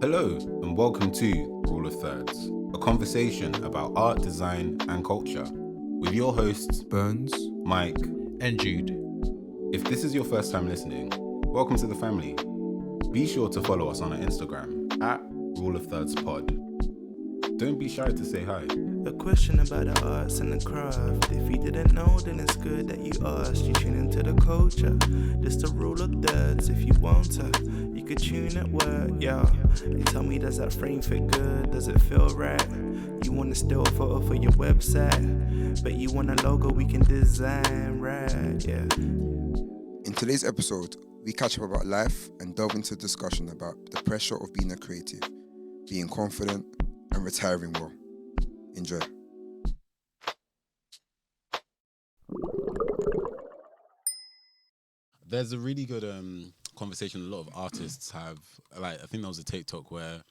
Hello and welcome to Rule of Thirds, a conversation about art, design and culture with your hosts Burns, Mike and Jude. If this is your first time listening, welcome to the family. Be sure to follow us on our Instagram at Rule of Thirds Pod. Don't be shy to say hi. a question about the arts and the craft. If you didn't know, then it's good that you asked. You tune into the culture. This the rule of thirds. If you want to, you could tune at work, yeah. And tell me, does that frame fit good? Does it feel right? You want to steal a photo for your website, but you want a logo we can design, right? Yeah. In today's episode, we catch up about life and delve into a discussion about the pressure of being a creative, being confident, and retiring well. Enjoy. There's a really good conversation a lot of artists have. Like, I think there was a TikTok where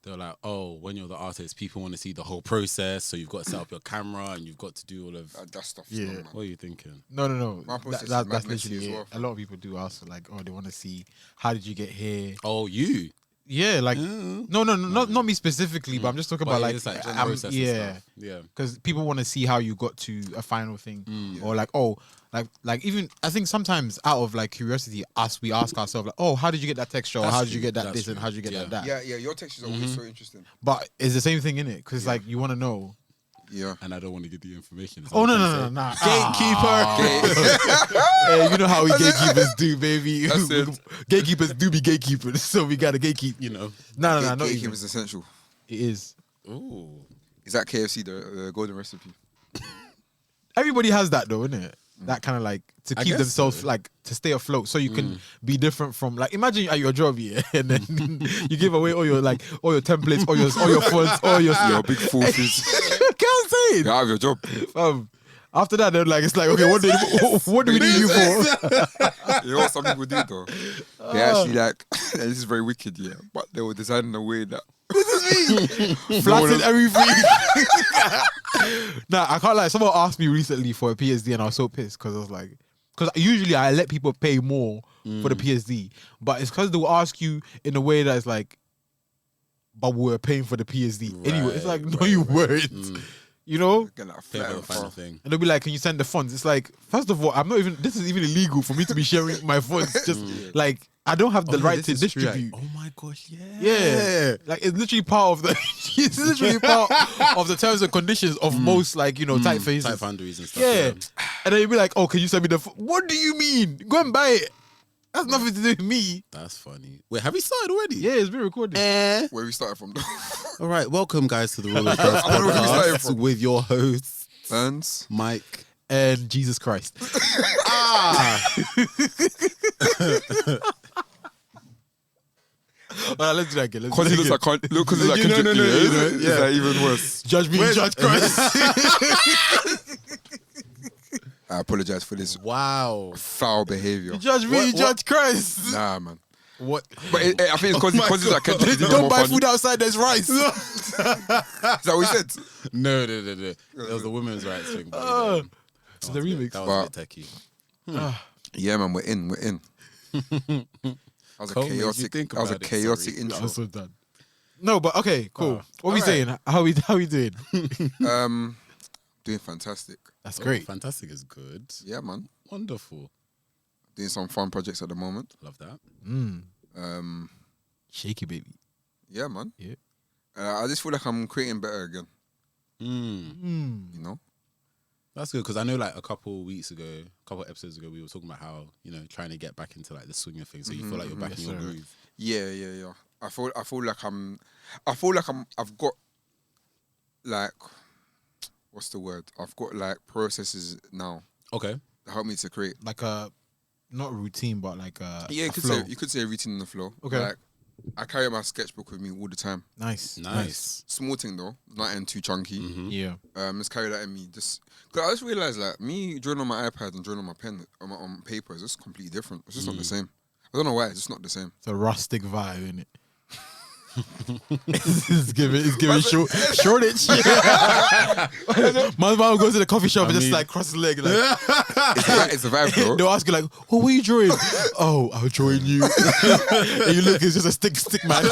they were like, oh, when you're the artist, people want to see the whole process, so you've got to set up your camera and you've got to do all of... That stuff's Yeah. done, man. What are you thinking? No. My process is That's mad messy literally as it. well. A lot of people do ask, like, oh, they want to see, how did you get here? Oh, you? Yeah, like, Yeah. no, not me specifically, but I'm just talking But about, yeah, like, it's like I'm- process and yeah. stuff. Yeah. Because people want to see how you got to a final thing, Mm. or like, oh, like even I think sometimes out of like curiosity, we ask ourselves like, oh, how did you get that texture, or That's how did you true. get that That's this, and true. how did you get Yeah. that? Yeah, your textures are always so interesting. But it's the same thing in it, because like you want to know. Yeah. And I don't want to give the information. Is Oh that no, what I'm no, saying? Gatekeeper. Hey, you know how we gatekeepers do, baby. That's it. Gatekeepers do be gatekeepers, so we gotta gatekeep. You know. No, not Gatekeeping even. is essential. It is. Ooh. Is that KFC, the golden recipe? Everybody has that though, isn't it? That kind of like to I keep guess themselves so. like to stay afloat, so you can be different from like imagine at your job, yeah, and then you give away all your templates, all your fonts, all your Your big forces. Can't say it. You're out of your job. After that, they're like, it's like, okay, what do we need you for? You know what some people do though? They actually like, and this is very wicked, yeah, but they were designed in a way that Flatten everything. Nah, I can't lie. Someone asked me recently for a PSD and I was so pissed because I was like, because usually I let people pay more for the PSD, but it's because they will ask you in a way that's like, but we're paying for the PSD. Anyway, it's like, no, you weren't. You know? get that Pay flat for the and final far. thing. And they'll be like, can you send the funds? It's like, first of all, this is even illegal for me to be sharing my funds. Just like, I don't have the right to distribute. Oh my gosh, yeah. Yeah, like it's literally part of the. It's literally part of the terms and conditions of most, like, you know, type phases. Type boundaries and stuff. Yeah, and then you'll be like, "Oh, can you send me the? What do you mean? Go and buy it. That's nothing to do with me." That's funny. Wait, have we started already? Yeah, it's been recorded. Where we started from though. All right, welcome guys to the Rule of Thirds I wonder where we started podcast from. with your hosts Burns. Mike. And Jesus Christ. Alright, let's do that again. Because he looks like Kendrick. No, It's yeah. like even worse. Judge me, Judge Christ. I apologize for this Wow. foul behavior. You judge me, What- Judge Christ. Nah, man. What? But I think it's because he's like Kendrick. It's even Don't more buy funny. food outside. There's rice. Is that what he said? No. There was the women's rights thing. But, It's the remix. That was a bit techie. Yeah, man. We're in. That was a Cole, what did you chaotic. think That was a about it? chaotic Sorry. intro. I'm so done. No, but okay, cool. What we alright. saying? How we doing? Doing fantastic. That's Oh, great. fantastic is good. Yeah, man. Wonderful. Doing some fun projects at the moment. Love that. Shaky baby. Yeah, man. Yeah. I just feel like I'm creating better again. You know. That's good because I know like a couple episodes ago, we were talking about how, you know, trying to get back into like the swing of things. So you feel like you're back in your Yes, sir. groove. Yeah. I feel like I've got like, what's the word? I've got like processes now Okay. that help me to create. Like a not routine, but like a Yeah, a flow. you could say a routine in the flow. Okay. Like, I carry my sketchbook with me all the time. Nice. Small thing though, nothing too chunky. Yeah. Just carry that in me. Cause I just realized like me drawing on my iPad and drawing on my pen on paper is just completely different. It's just not the same. I don't know why. It's just not the same. It's a rustic vibe, isn't it? It's giving shortage. My mom goes to the coffee shop and just like crosses the leg. Like, It's a vibe, bro. they'll ask you like, "Oh, what are you drawing?" "Oh, I'm drawing you." And you look, it's just a stick man.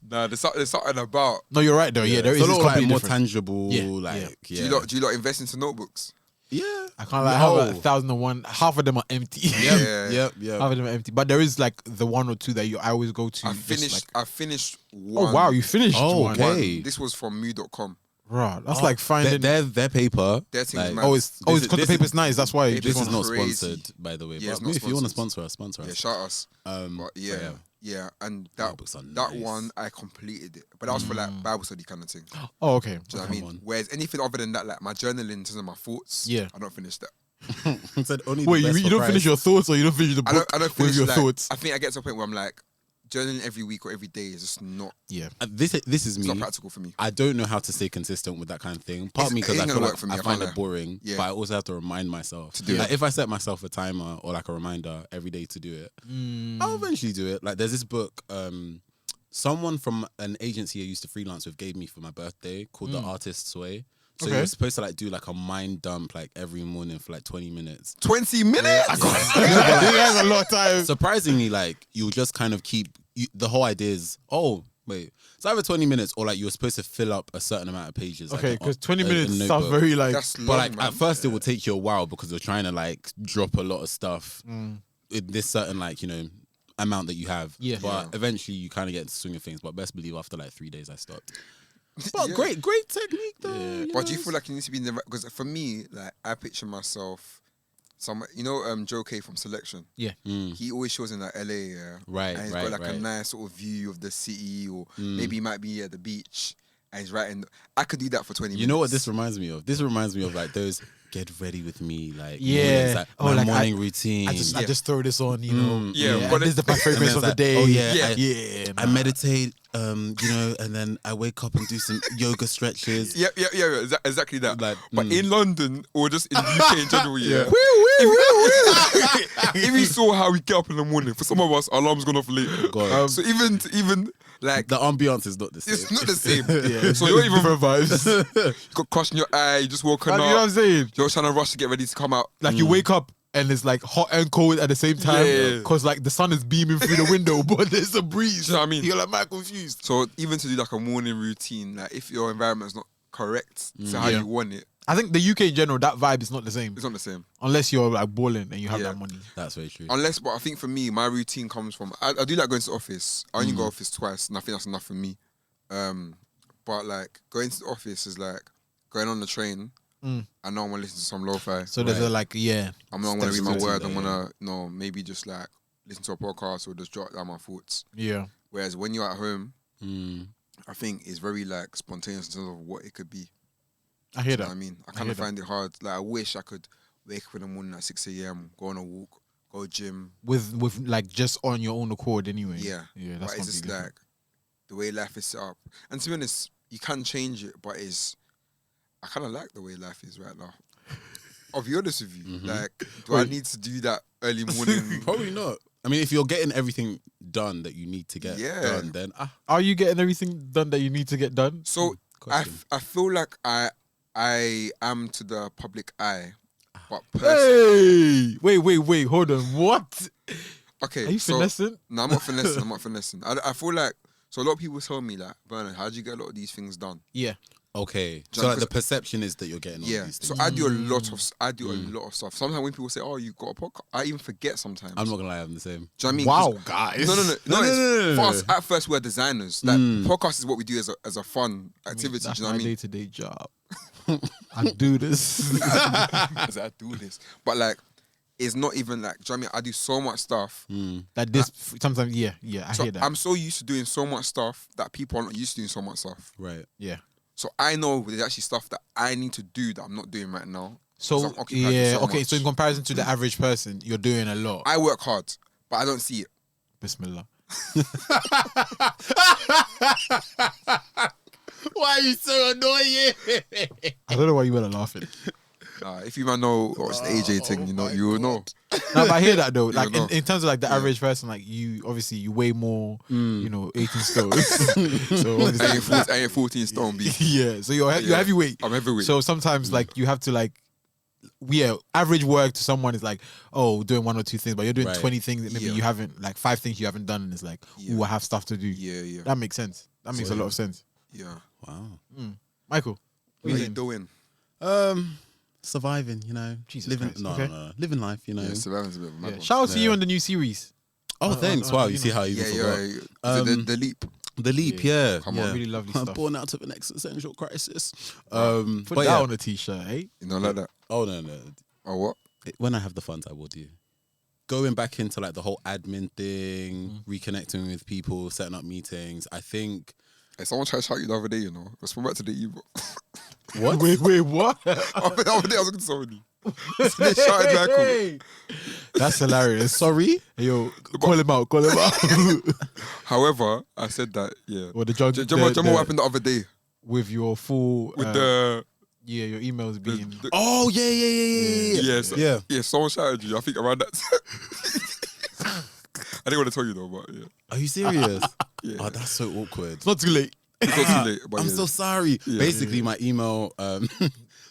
Nah, there's something about. No, you're right though. Yeah, there is. It's a It's lot like completely more different. tangible. Yeah, Like, Do you lot invest into notebooks? Yeah. I can't like have 1,001. Half of them are empty. Yep. Half of them are empty. But there is like the one or two that I always go to. I finished one. Oh wow, you finished Oh, one. okay. This was from mu.com. Right. That's like finding. their paper. Their thing's like, mad. It's because the paper's nice. That's why. This This is is not crazy. sponsored, by the way. Yeah, it's But not if you want to sponsored. sponsor us. Yeah, shout us. Um, But but yeah, and Notebooks are that nice. one I completed it, but that was for like Bible study kind of thing. Do Oh, okay. you know what I Come mean? on. Whereas anything other than that, like my journaling in terms of my thoughts, Yeah. I don't finish that. Said only Wait, the best you for don't Christ. finish your thoughts, or you don't finish the book I don't finish with your like, thoughts? I think I get to a point where I'm like, journaling every week or every day is just not. Yeah. This is It's not me. practical for me. I don't know how to stay consistent with that kind of thing. Part of me It because I ain't feel gonna like work for me, I I find can't it boring, Yeah. but I also have to remind myself To do Like it. if I set myself a timer or like a reminder every day to do it, Mm. I'll eventually do it. Like there's this book, someone from an agency I used to freelance with gave me for my birthday called The Artist's Way. So Okay. you're supposed to like do like a mind dump like every morning for like 20 minutes. 20 minutes. That's a lot of time. Surprisingly, like you'll just kind of the whole idea is, oh wait, it's either 20 minutes or like you're supposed to fill up a certain amount of pages. Okay, like, because 20 a minutes sounds notebook. very like. That's long, But like man. at first it will take you a while because you're trying to like drop a lot of stuff Mm. in this certain like, amount that you have. Yeah. But Yeah. eventually you kind of get into the swing of things. But best believe after like 3 days I stopped. But Yeah. great technique though. Yeah. But do you feel like you need to be in the right? Because for me, like I picture myself, Joe K from Selection. He always shows in like LA, yeah. Right, And he's right, got like a right. nice sort of view of the city, or maybe he might be at the beach, and he's writing. I could do that for 20 minutes. You know what this reminds me of? This reminds me of like those get ready with me, like Yeah. mornings, like Oh, my like, morning routine. I just throw this on, you know. Yeah, But this is my favorite And of then the it's like, day. oh, yeah, yeah. I meditate, and then I wake up and do some yoga stretches. Yeah, exactly that. Like, but in London or just in the UK in general, yeah. If you saw how we get up in the morning, for some of us, alarm's gone off late. God. So even like The ambiance is not the same. it's not the same. Yeah, So you're even different vibes. you got crush in your eye, you just woken Like, up. you know what I'm saying? You're trying to rush to get ready to come out. Like you wake up and it's like hot and cold at the same time Yeah. because like the sun is beaming through the window, but there's a breeze. Do you know what I mean? You're like, man, confused. So even to do like a morning routine, like if your environment's not correct to how Yeah. you want it, I think the UK in general, that vibe is not the same it's not the same. unless you're like balling and you have Yeah. that money. That's very true. But I think for me, my routine comes from I do like going to the office. I only go office twice, and I think that's enough for me. But like going to the office is like going on the train. I know I'm gonna listen to some lo-fi. So there's a Right. like, yeah, I'm not gonna read my Steps word. into I'm that, gonna maybe just like listen to a podcast or just jot down my thoughts. yeah. Whereas when you're at home, Mm. I think it's very like spontaneous in terms of what it could be. I hear Do you know that. what I mean? I I kind hear of that. find it hard. Like I wish I could wake up in the morning at 6 a.m., go on a walk, go gym. With like just on your own accord anyway. Yeah. Yeah, that's But it's just completely like the way life is set up. And to be honest, you can change it, but I kind of like the way life is right now. I'll be honest with you. Like, do I need to do that early morning? Probably not. I mean, if you're getting everything done that you need to get Yeah. done, then Are you getting everything done that you need to get done? So question. I feel like I am to the public eye, but personally, Hey, wait, hold on. What? okay. Are you so, finessing? No, I'm not finessing. I feel like, so a lot of people tell me like, Bernard, how do you get a lot of these things done? Yeah. okay. Just So like the 'cause- perception is that you're getting all Yeah. these So things. I do a lot of stuff. Sometimes when people say, "Oh, you got a podcast," I even forget sometimes. I'm not gonna lie, I'm the same. Do you know what I mean? Wow, 'Cause- guys. No. No. For us, at first, we're designers. Like podcast is what we do as a fun activity. That's do you know my what I mean? day-to-day job. I do this. As I do this, but like, it's not even like. Do you know what I mean? I do so much stuff. Like this, sometimes, yeah, I So hear that. I'm so used to doing so much stuff that people are not used to doing so much stuff. Right. yeah. So I know there's actually stuff that I need to do that I'm not doing right now. 'cause So, I'm occupied with so okay, much. so in comparison to the average person, you're doing a lot. I work hard, but I don't see it. Bismillah. Why are you so annoying? I don't know why you were laughing. If you man know what's the AJ thing, you know, you will know. No, but I hear that though. Like know. in terms of like the average person, like you obviously you weigh more, you know, 18 stones. So obviously, I ain't 14 stone beef. yeah. So you're heavyweight. I'm heavyweight. So sometimes like you have to like, average work to someone is like, oh, doing 1 or 2 things, but you're doing Right. 20 things. Maybe you haven't, like 5 things you haven't done, and it's like, ooh, I have stuff to do. Yeah. That makes sense. That makes a lot of sense. Yeah. Wow. Michael, What are you doing? Surviving, you know. Jesus living, Christ, no, okay. no, living life, you know. Yeah, surviving's a bit of a mad one. shout out to you on the new series. Oh, thanks. Wow, you you see know. how you Yeah. forgot. The leap. The leap, yeah. Come yeah. on. Really lovely I'm stuff. born out of an existential crisis. Put but that yeah. on a t-shirt, eh? You know, like that. Oh no. Or what? When I have the funds, I will do. Going back into like the whole admin thing, reconnecting with people, setting up meetings. I think. Hey, someone tried to shout you the other day, you know. Respond back to the evil. What? Wait, what? The other day I was looking to somebody. They shouted Michael. That's hilarious. Sorry. Hey, yo, call him out. However, I said that, yeah. Well, the judge Do you remember what happened the other day? with your full With your your emails being Oh yeah. Yes. Yeah. Yeah, someone shouted you. I think around that time. I didn't want to tell you though, but yeah. Are you serious? Yeah. Oh, that's so awkward. it's not too late. It's not too late. But I'm yeah. so sorry. Yeah. Basically, my email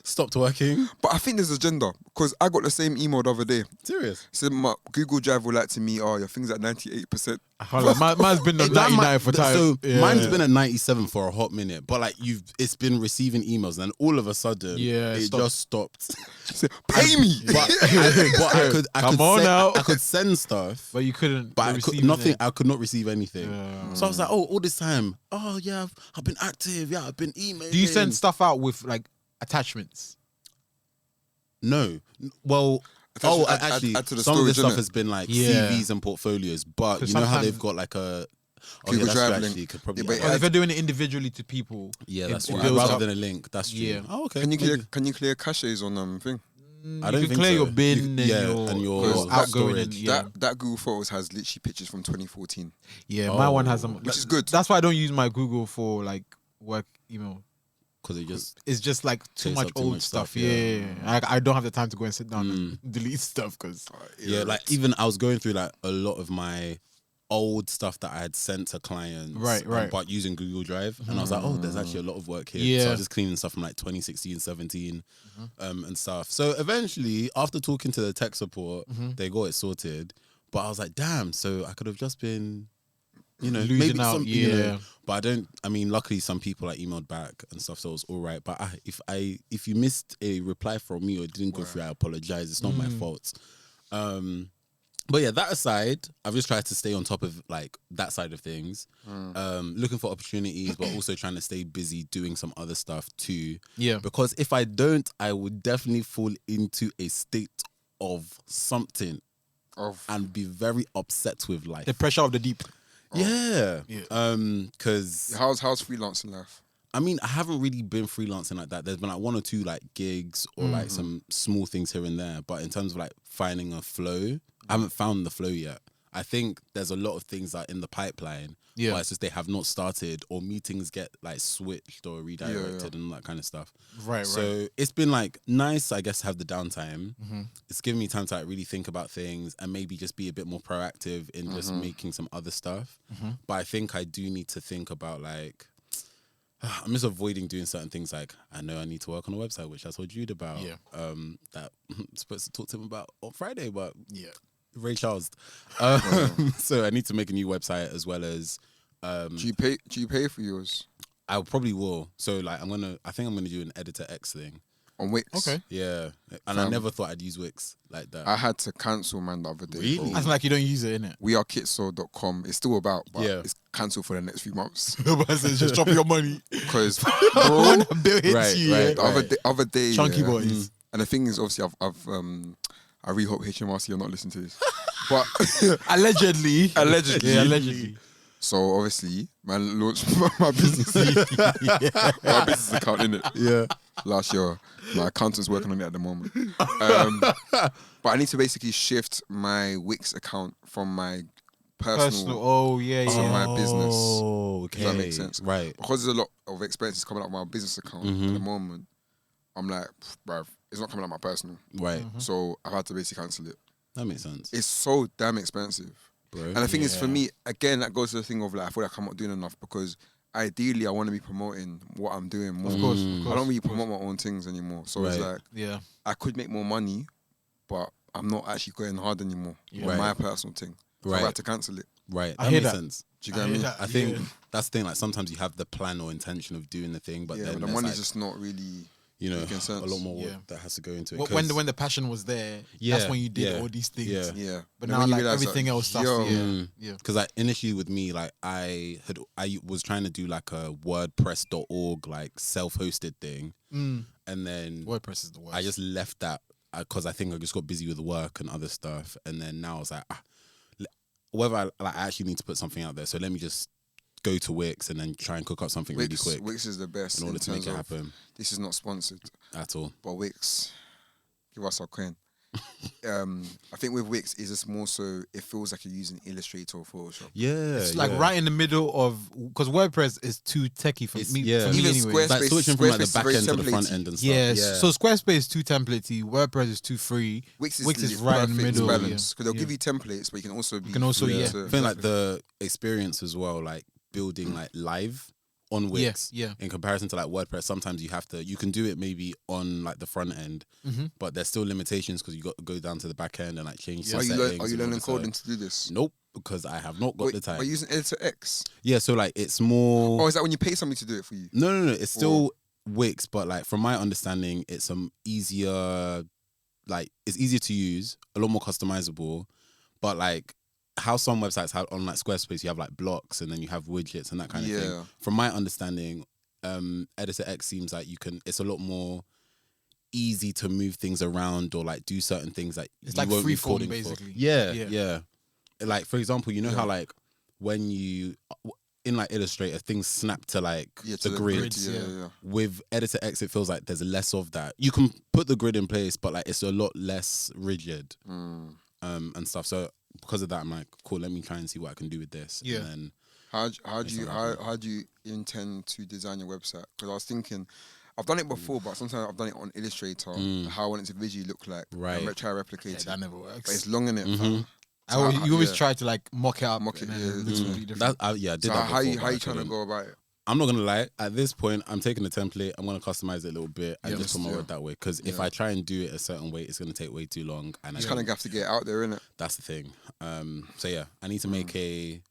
stopped working. But I think there's agenda because I got the same email the other day. Serious. Said my Google Drive will like to me, oh, your thing's at 98%. Mine's been on 99 for time. So Yeah. mine's been at 97 for a hot minute, but like it's been receiving emails, and then all of a sudden, Yeah, it it stopped. just stopped. Said, pay me. But I Come on now. could send stuff, But you couldn't. but I receive could nothing. it. I could not receive anything. Yeah. So I was like, oh, all this time, oh yeah, I've been active. Yeah, I've been emailing. Do you send stuff out with like attachments? No. Well. Actually, add to the some of this storage, stuff innit? has been like Yeah. CVs and portfolios, but 'Cause you know how sometimes- they've got like a Google that's Drive true, link. actually, could probably Yeah, but Well, if you're doing it individually to people, yeah, that's it true. builds Rather up. than a link, that's true. Yeah. Oh, okay. Can you maybe. clear caches on thing? I don't you can think clear so. your bin and your outgoing. storage. And, yeah, That Google Photos has literally pictures from 2014. yeah. My one has some, Which is good. That's why I don't use my Google for like work email. Because it just It's just like too Takes much up too old much stuff. stuff, Yeah. I don't have the time to go and sit down and delete stuff because yeah, like even I was going through like a lot of my old stuff that I had sent to clients, Right. but using Google Drive, and I was like, oh, there's actually a lot of work here. Yeah. So I was just cleaning stuff from like 2016, 17, and stuff. So eventually, after talking to the tech support, they got it sorted. But I was like, damn. So I could have just been, you know, Losing maybe out, some, you know, yeah. but I don't. I mean, luckily some people I emailed back and stuff, so it was all right. But if you missed a reply from me or it didn't go through, I apologize. It's not my fault. But yeah, that aside, I've just tried to stay on top of like that side of things, looking for opportunities, but also trying to stay busy doing some other stuff too. Yeah. Because if I don't, I would definitely fall into a state of something and be very upset with life. the pressure of the deep. Yeah. Yeah. Because How's freelancing life? I mean, I haven't really been freelancing like that. There's been like 1 or 2 like gigs or like some small things here and there. But in terms of like finding a flow, I haven't found the flow yet. I think there's a lot of things that are in the pipeline. Yeah. But it's just they have not started, or meetings get like switched or redirected and that kind of stuff. Right. So it's been like nice, I guess, to have the downtime. It's given me time to like really think about things and maybe just be a bit more proactive in just making some other stuff. But I think I do need to think about like, I'm just avoiding doing certain things. Like I know I need to work on a website, which I told Jude about. Yeah. That I'm supposed to talk to him about on Friday, but Yeah. Ray Charles. So I need to make a new website as well as. Do you pay for yours I probably will. So like I think I'm gonna do an Editor X thing. on Wix? Okay. Yeah, and I never thought I'd use Wix like that. I had to cancel man the other day. Really? bro. That's like you don't use it, innit? wearekitso.com. It's still about, but Yeah. it's cancelled for the next few months. Just drop your money. Because Bro, bill hits Right, you. right. Yeah. the other day, Chunky yeah, boys. And the thing is, obviously, I really hope HMRC are not listening to this, but Allegedly. allegedly, Yeah, allegedly. So obviously, man launched my business, my business account in it. yeah. Last year, my accountant's working on it at the moment. But I need to basically shift my Wix account from my personal Oh, yeah, to yeah. my business. Oh, okay. Does that make sense? Right. Because there's a lot of expenses coming out of my business account at the moment. I'm like, bruv, it's not coming out my personal. Right. So I've had to basically cancel it. That makes sense. It's so damn expensive. Bro. And the thing is, for me, again, that goes to the thing of like, I feel like I'm not doing enough because ideally I want to be promoting what I'm doing more. Of course. I don't really promote my own things anymore. So it's Right. like, Yeah. I could make more money, but I'm not actually going hard anymore on Right. my personal thing. So Right. I've had to cancel it. Right. I That hear makes that. sense. Do you get what I mean? I think that's the thing. Like sometimes you have the plan or intention of doing the thing, but Yeah, then but the there's, money's like, just not really you know, making a sense. lot more work Yeah. that has to go into it. When 'cause- the passion was there, Yeah, that's when you did yeah, all these things. yeah. Yeah. But And now when you like realise everything that, else stuff. yo, Yeah. Because like initially with me, like I was trying to do like a WordPress.org like self-hosted thing, and then WordPress is the worst. I just left that because I think I just got busy with work and other stuff, and then now I was like, whether I actually need to put something out there, so let me just go to Wix and then try and cook up something really quick Wix is the best in order to make it happen This is not sponsored, at all. but Wix, give us our coin. I think with Wix is just more so it feels like you're using Illustrator or Photoshop. Yeah, It's like right in the middle of because WordPress is too techie for It's- me. yeah. For me Even anyway. Squarespace- It's like switching from like the Squarespace is back very end to the front templatey. end and stuff. Yes. Yeah. So Squarespace is too templatey. WordPress is too free. Wix is right in the perfect middle. balance because they'll Yeah. give you templates, but you can also be can also, free yeah. to- I think like the experience as well, like building like live on Wix Yeah. in comparison to like WordPress. Sometimes you can do it maybe on like the front end, but there's still limitations because you got to go down to the back end and like change some Are you settings. are you in learning order to- coding to do this? Nope, because I have not got Wait, the time. Are you using Editor X? Yeah, so like it's more. Or is that when you pay somebody to do it for you? No. It's still Wix, but like from my understanding, it's easier. Like it's easier to use, a lot more customizable, but like how some websites have on like Squarespace, you have like blocks and then you have widgets and that kind of Yeah. thing. From my understanding, Editor X seems like it's a lot more easy to move things around or like do certain things that It's you like won't be freeform, coding for. basically. Yeah. Like for example, you know how like when you in like Illustrator things snap to like To the grid. grids, Yeah. With Editor X, it feels like there's less of that. You can put the grid in place, but like it's a lot less rigid, and stuff. So because of that, I'm like, cool. Let me try and see what I can do with this. Yeah. And then How do you intend to design your website? Because I was thinking, I've done it before, but sometimes I've done it on Illustrator. How I want it to visually look like, Right. And try to replicate Yeah, it. that never But works. it's long in it. You always yeah. try to like mock it up. Mock it, and then yeah, it looks completely different. I did So that. how before, you but I trying to couldn't. go about it? I'm not gonna lie. At this point, I'm taking the template. I'm gonna customize it a little bit and Yeah, just promote yeah. it that way. Because if Yeah. I try and do it a certain way, it's gonna take way too long. And I You kind of have to get it out there, innit? That's the thing. So yeah, I need to make a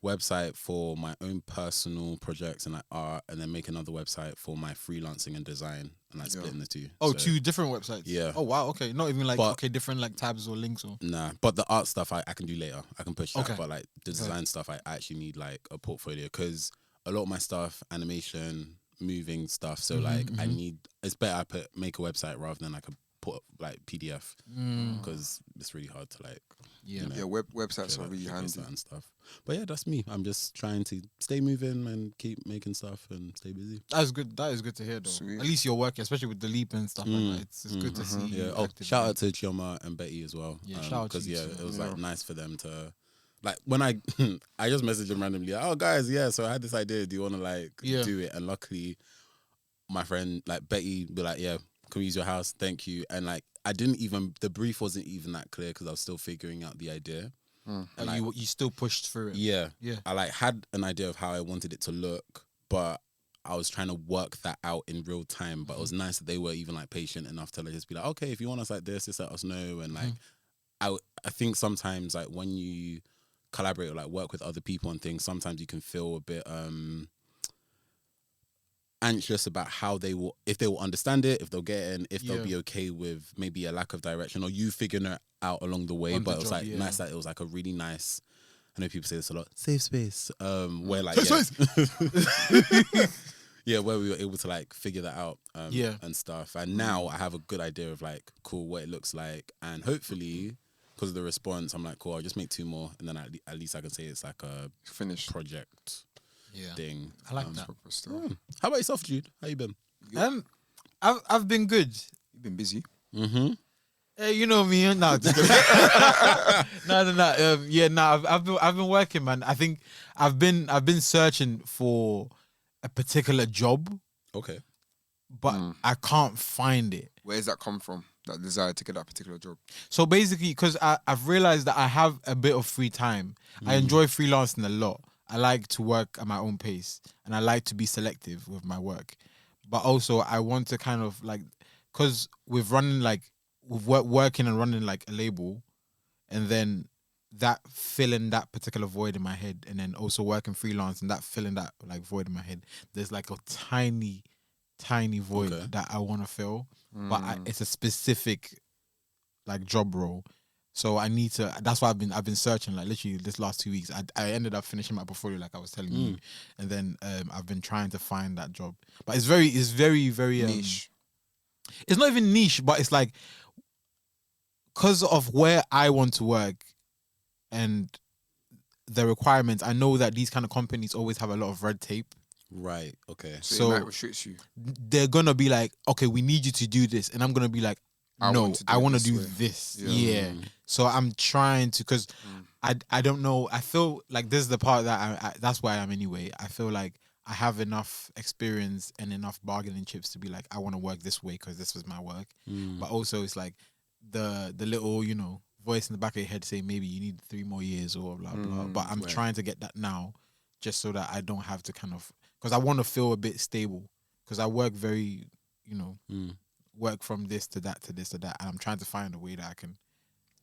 website for my own personal projects and like art, and then make another website for my freelancing and design, and like splitting the two. Oh, So, two different websites. Yeah. Oh wow. Okay. Not even like But- different like tabs or links or. Nah, but the art stuff I can do later. I can push that. Okay. But like the design stuff, I actually need like a portfolio because a lot of my stuff, animation, moving stuff. So like I need. It's better I make a website rather than like put like PDF because it's really hard to like. Yeah. you know, Yeah, websites are like, really showcase handy. that and stuff. But yeah, that's me. I'm just trying to stay moving and keep making stuff and stay busy. That's good. That is good to hear, though. Sweet. At least you're working, especially with the leap and stuff like that. It's good to see. Yeah. you Oh, active. shout out to Chioma and Betty as well. Yeah, shout out to because you yeah, too. it was like nice for them to. Like when I just messaged them randomly, like, oh guys, yeah, so I had this idea. Do you want to like do it? And luckily, my friend like Betty be like, yeah, can we use your house? Thank you. And like the brief wasn't even that clear because I was still figuring out the idea. And you still pushed through it. Yeah. Yeah. I like had an idea of how I wanted it to look, but I was trying to work that out in real time. But it was nice that they were even like patient enough to like, just be like, okay, if you want us like this, just let us know. And like, I think sometimes like when you collaborate or like work with other people and things, sometimes you can feel a bit anxious about if they will understand it, if they'll get it, and if they'll be okay with maybe a lack of direction or you figuring it out along the way. On But the it was job, like yeah. nice that it was like a really nice. I know people say this a lot. Safe space. Where like yeah, where we were able to like figure that out. And stuff. And now I have a good idea of like cool what it looks like, and hopefully because of the response, I'm like cool. I'll just make 2 more, and then at least I can say it's like a Finished. project thing. I like that. Proper stuff. How about yourself, Jude? How you been? I've been good. You've been busy. Mm-hmm. Hey, you know me. No, no. I've been working, man. I think I've been searching for a particular job. Okay. but I can't find it. Where does that come from? That desire to get that particular job? So basically, because I've realized that I have a bit of free time. I enjoy freelancing a lot. I like to work at my own pace, and I like to be selective with my work. But also, I want to kind of like, because with running like, with working and running like a label, and then that filling that particular void in my head, and then also working freelance and that filling that like void in my head, there's like a tiny void that I want to fill, but it's a specific like job role. So I need to. That's why I've been searching like literally this last 2 weeks. I ended up finishing my portfolio like I was telling you, and then I've been trying to find that job. But it's very Niche. It's not even niche, but it's like because of where I want to work and the requirements. I know that these kind of companies always have a lot of red tape. Right. Okay. So it might restrict you. They're gonna be like, okay, we need you to do this, and I'm gonna be like, no, I want to do this. Yeah. So I'm trying to, because I don't know. I feel like this is the part that I that's why I'm anyway. I feel like I have enough experience and enough bargaining chips to be like, I want to work this way because this was my work. But also it's like the little, voice in the back of your head saying maybe you need 3 more years or blah, blah. But I'm trying to get that now just so that I don't have to kind of, because I want to feel a bit stable, because I work very, work from this to that to this to that, and I'm trying to find a way that I can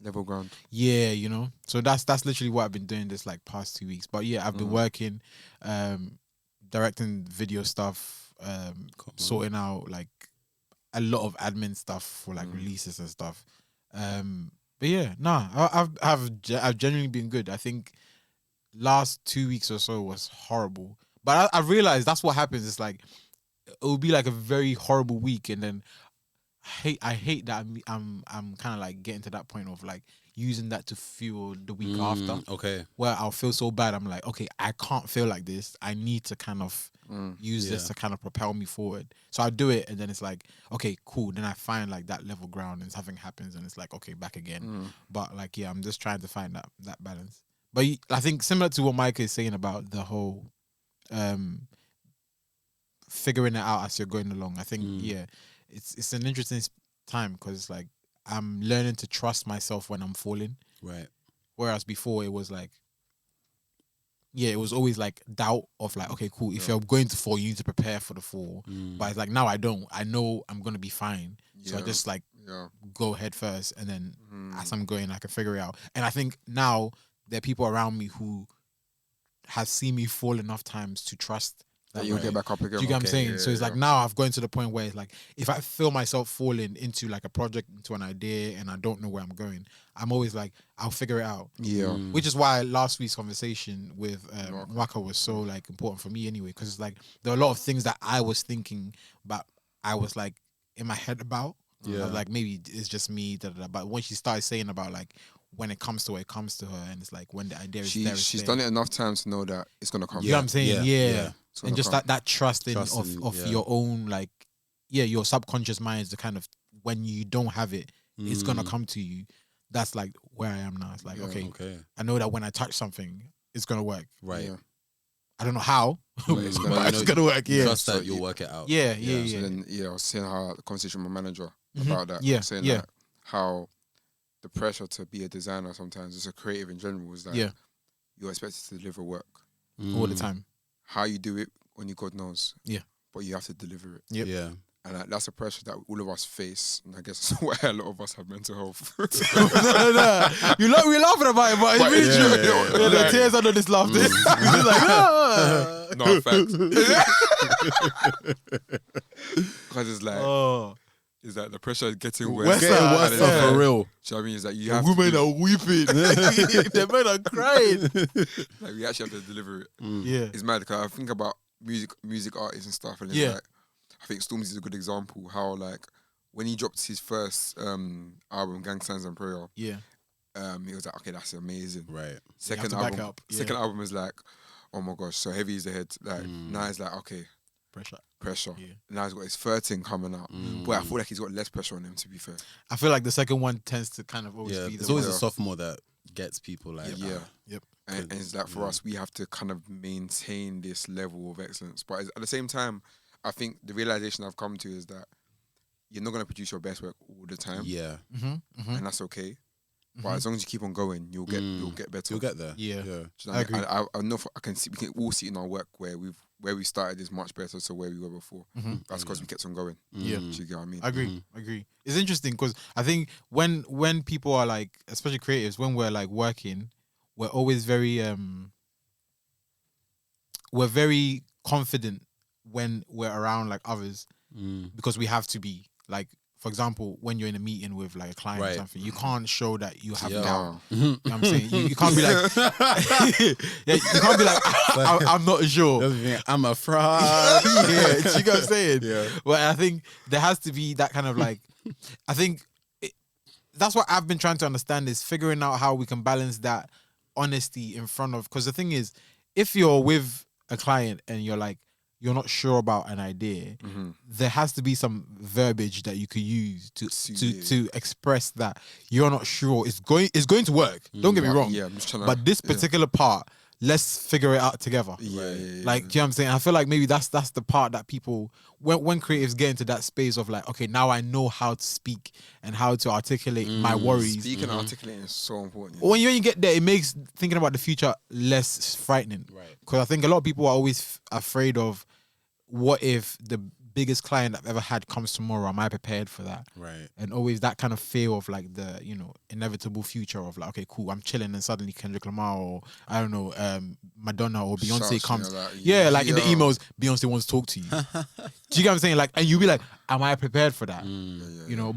Level ground. Yeah, So that's literally what I've been doing this like past 2 weeks. But yeah, I've been working, directing video stuff, sorting out like a lot of admin stuff for like releases and stuff. But yeah, I've genuinely been good. I think last 2 weeks or so was horrible, but I realized that's what happens. It's like it will be like a very horrible week, and then I hate that I'm kind of like getting to that point of like using that to fuel the week after. Okay. Where I'll feel so bad. I'm like, okay, I can't feel like this. I need to kind of use this to kind of propel me forward. So I do it, and then it's like, okay, cool. Then I find like that level ground, and something happens, and it's like, okay, back again. But like, yeah, I'm just trying to find that balance. But I think similar to what Mike is saying about the whole figuring it out as you're going along. I think it's an interesting time, because like I'm learning to trust myself when I'm falling. Right. Whereas before it was like, it was always like doubt of like, okay, cool. If you're going to fall, you need to prepare for the fall. But it's like now I don't. I know I'm gonna be fine. So I just like go head first, and then as I'm going, I can figure it out. And I think now there are people around me who have seen me fall enough times to trust that you'll get back up again. Do you get what I'm saying? So it's like now I've gotten to the point where it's like if I feel myself falling into like a project, into an idea, and I don't know where I'm going, I'm always like, I'll figure it out. Yeah. Which is why last week's conversation with Waka was so like important for me anyway, because it's like there are a lot of things that I was thinking, but I was like in my head about. Yeah. I was like, maybe it's just me. But when she started saying about like when it comes to her, it comes to her, and it's like when the idea is there. She's done it enough times to know that it's gonna come. You know what I'm saying? Yeah. And just that trust of your own, like, your subconscious mind is the kind of, when you don't have it, it's gonna come to you. That's like where I am now. It's like, okay, I know that when I touch something, it's gonna work. Right. Yeah. I don't know how, but it's gonna work. Yeah. Trust that you'll work it out. Yeah. So then, I was saying how the conversation with my manager about that. Saying that how the pressure to be a designer sometimes, as a creative in general, is that you're expected to deliver work all the time. How you do it, only God knows. Yeah. But you have to deliver it. Yep. Yeah. And that's a pressure that all of us face. And I guess that's why a lot of us have mental health. No. We're laughing about it, but it's really true. The tears under this laughter. It's like, no, facts. Because it's like... Is that the pressure is getting worse? Getting worse for real. Do you know what I mean? Is that you have women are weeping. The men are crying. Like we actually have to deliver it. Yeah. It's mad because I think about music artists and stuff, and it's like, I think Stormzy is a good example how like when he dropped his first album, Gang Signs and Prayer, he was like, okay, that's amazing. Right. Second album is like, oh my gosh, so heavy is the head. Like now it's like, okay, pressure. Yeah. Now he's got his third thing coming out. But I feel like he's got less pressure on him, to be fair. I feel like the second one tends to kind of always be there's always a sophomore that gets people like Yep. And it's like for us, we have to kind of maintain this level of excellence. But at the same time, I think the realization I've come to is that you're not gonna produce your best work all the time, Yeah. and that's okay. But as long as you keep on going, you'll get better. You'll get there. Yeah. Do you know I agree. I know I can see we can all see in our work where we started is much better to where we were before. That's because we kept on going. Yeah. Do you get what I mean? I agree. It's interesting because I think when people are like, especially creatives, when we're like working, we're always very confident when we're around like others because we have to be. Like, for example, when you're in a meeting with like a client or Right. something, you can't show that you have Yeah. doubt. You know what I'm saying? You can't be like, yeah, you can't be like, I'm not sure. I'm a fraud. Yeah, do you get what I'm saying? Yeah. But I think there has to be that kind of like, I think that's what I've been trying to understand is figuring out how we can balance that honesty in front of, because the thing is, if you're with a client and you're like, you're not sure about an idea, there has to be some verbiage that you could use to express that you're not sure it's going to work. Don't get me wrong. Yeah, I'm just trying to. But this particular part, let's figure it out together. Yeah. Like, do you know what I'm saying? I feel like maybe that's the part that people, when creatives get into that space of like, okay, now I know how to speak and how to articulate my worries. Speaking and articulating is so important. When you get there, it makes thinking about the future less frightening. Right. Because I think a lot of people are always afraid of, what if the biggest client I've ever had comes tomorrow? Am I prepared for that? Right. And always that kind of fear of like the, inevitable future of like, okay, cool, I'm chilling and suddenly Kendrick Lamar or I don't know, Madonna or Beyonce Shouts, comes. like, Yeah, like in the emails, Beyonce wants to talk to you. Do you get what I'm saying? Like, and you'll be like, am I prepared for that?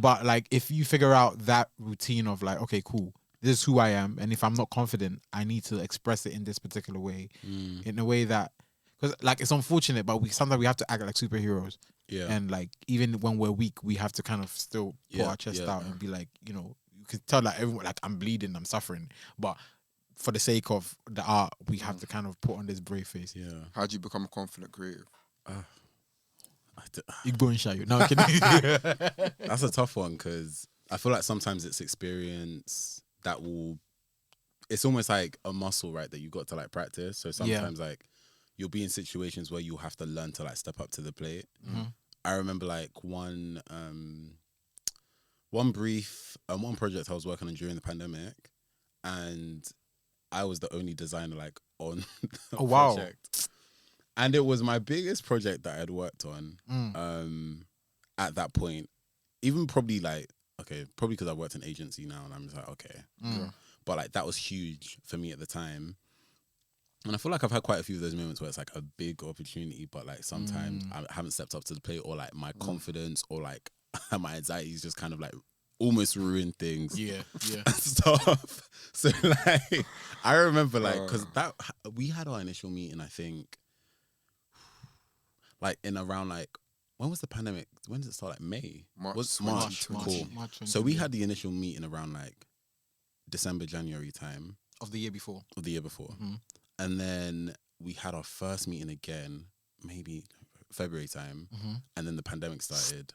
But like if you figure out that routine of like, okay, cool, this is who I am, and if I'm not confident, I need to express it in this particular way, in a way that, because like it's unfortunate, but sometimes we have to act like superheroes. Yeah. And like even when we're weak, we have to kind of still put our chest out and be like, you can tell like everyone like I'm bleeding, I'm suffering, but for the sake of the art, we have to kind of put on this brave face. Yeah. How do you become a confident creative? Igbo and Shayo. No, I'm kidding. That's a tough one because I feel like sometimes it's experience that will. It's almost like a muscle, right? That you got to like practice. So sometimes like you'll be in situations where you'll have to learn to like step up to the plate. I remember like one brief, one project I was working on during the pandemic, and I was the only designer like on the project. And it was my biggest project that I had worked on at that point. Even probably like, probably because I worked in agency now and I'm just like, okay. But like that was huge for me at the time. And I feel like I've had quite a few of those moments where it's like a big opportunity, but like sometimes I haven't stepped up to the plate, or like my confidence or like my anxieties just kind of like almost ruined things. Yeah. And stuff. So like, I remember like, because we had our initial meeting, I think, like in around like, when was the pandemic? When did it start? Like May? March. Cool. So we had the initial meeting around like December, January time. Of the year before. And then we had our first meeting again, maybe February time. And then the pandemic started.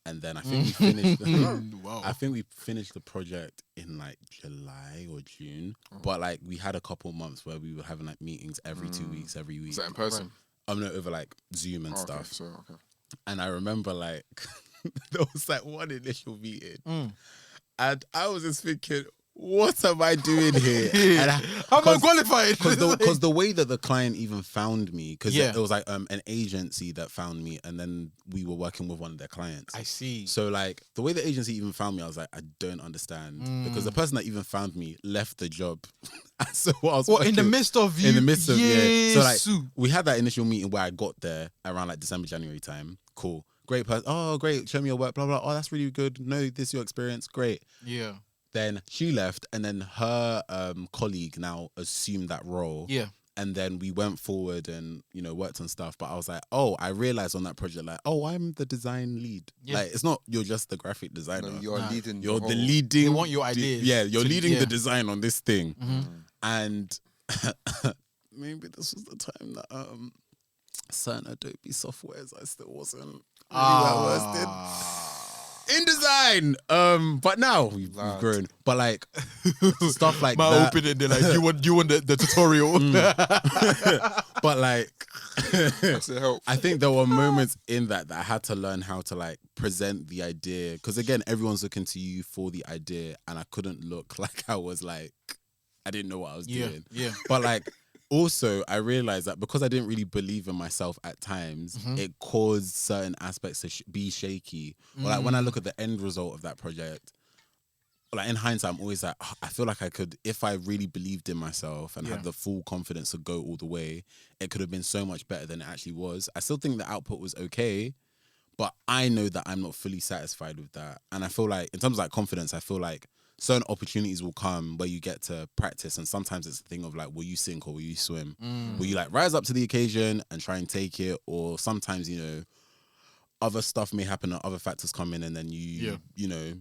And then I think we finished I think we finished the project in like July or June. But like we had a couple months where we were having like meetings every 2 weeks, every week. Is that in person? No, over like Zoom and stuff. Okay. And I remember like there was like one initial meeting, and I was just thinking, what am I doing here? And I'm not qualified. Because the way that the client even found me, because Yeah. it was like an agency that found me, and then we were working with one of their clients. I see. So like the way the agency even found me, I was like, I don't understand, because the person that even found me left the job. So what I was in the midst of you? in the midst of So like Yesu. we had that initial meeting where I got there around like December, January time. Cool. Great person. Oh, great. Show me your work. Blah, blah. Oh, that's really good. No, this is your experience. Great. Yeah. Then she left, and then her colleague now assumed that role. Yeah. And then we went forward and, worked on stuff. But I was like, oh, I realized on that project, like, oh, I'm the design lead. Yeah. Like, it's not, you're just the graphic designer. No, you're leading. You're the the whole- leading. They want your ideas. Yeah, you're leading yeah. the design on this thing. And maybe this was the time that certain Adobe softwares I still wasn't really well versed in design. But now we've grown. But like stuff like My that. opening, they're like, do you want the tutorial? But like That's a help. I think there were moments in that I had to learn how to like present the idea, because again, everyone's looking to you for the idea, and I couldn't look like I was like I didn't know what I was doing. Yeah. But like also, I realized that because I didn't really believe in myself at times, it caused certain aspects to be shaky. Or like when I look at the end result of that project, like in hindsight, I'm always like, "Oh, I feel like I could, if I really believed in myself and had the full confidence to go all the way, it could have been so much better than it actually was. I still think the output was okay, but I know that I'm not fully satisfied with that. And I feel like, in terms of like confidence, I feel like certain opportunities will come where you get to practice, and sometimes it's a thing of like, will you sink or will you swim? Will you like rise up to the occasion and try and take it? Or sometimes, you know, other stuff may happen and other factors come in, and then you know,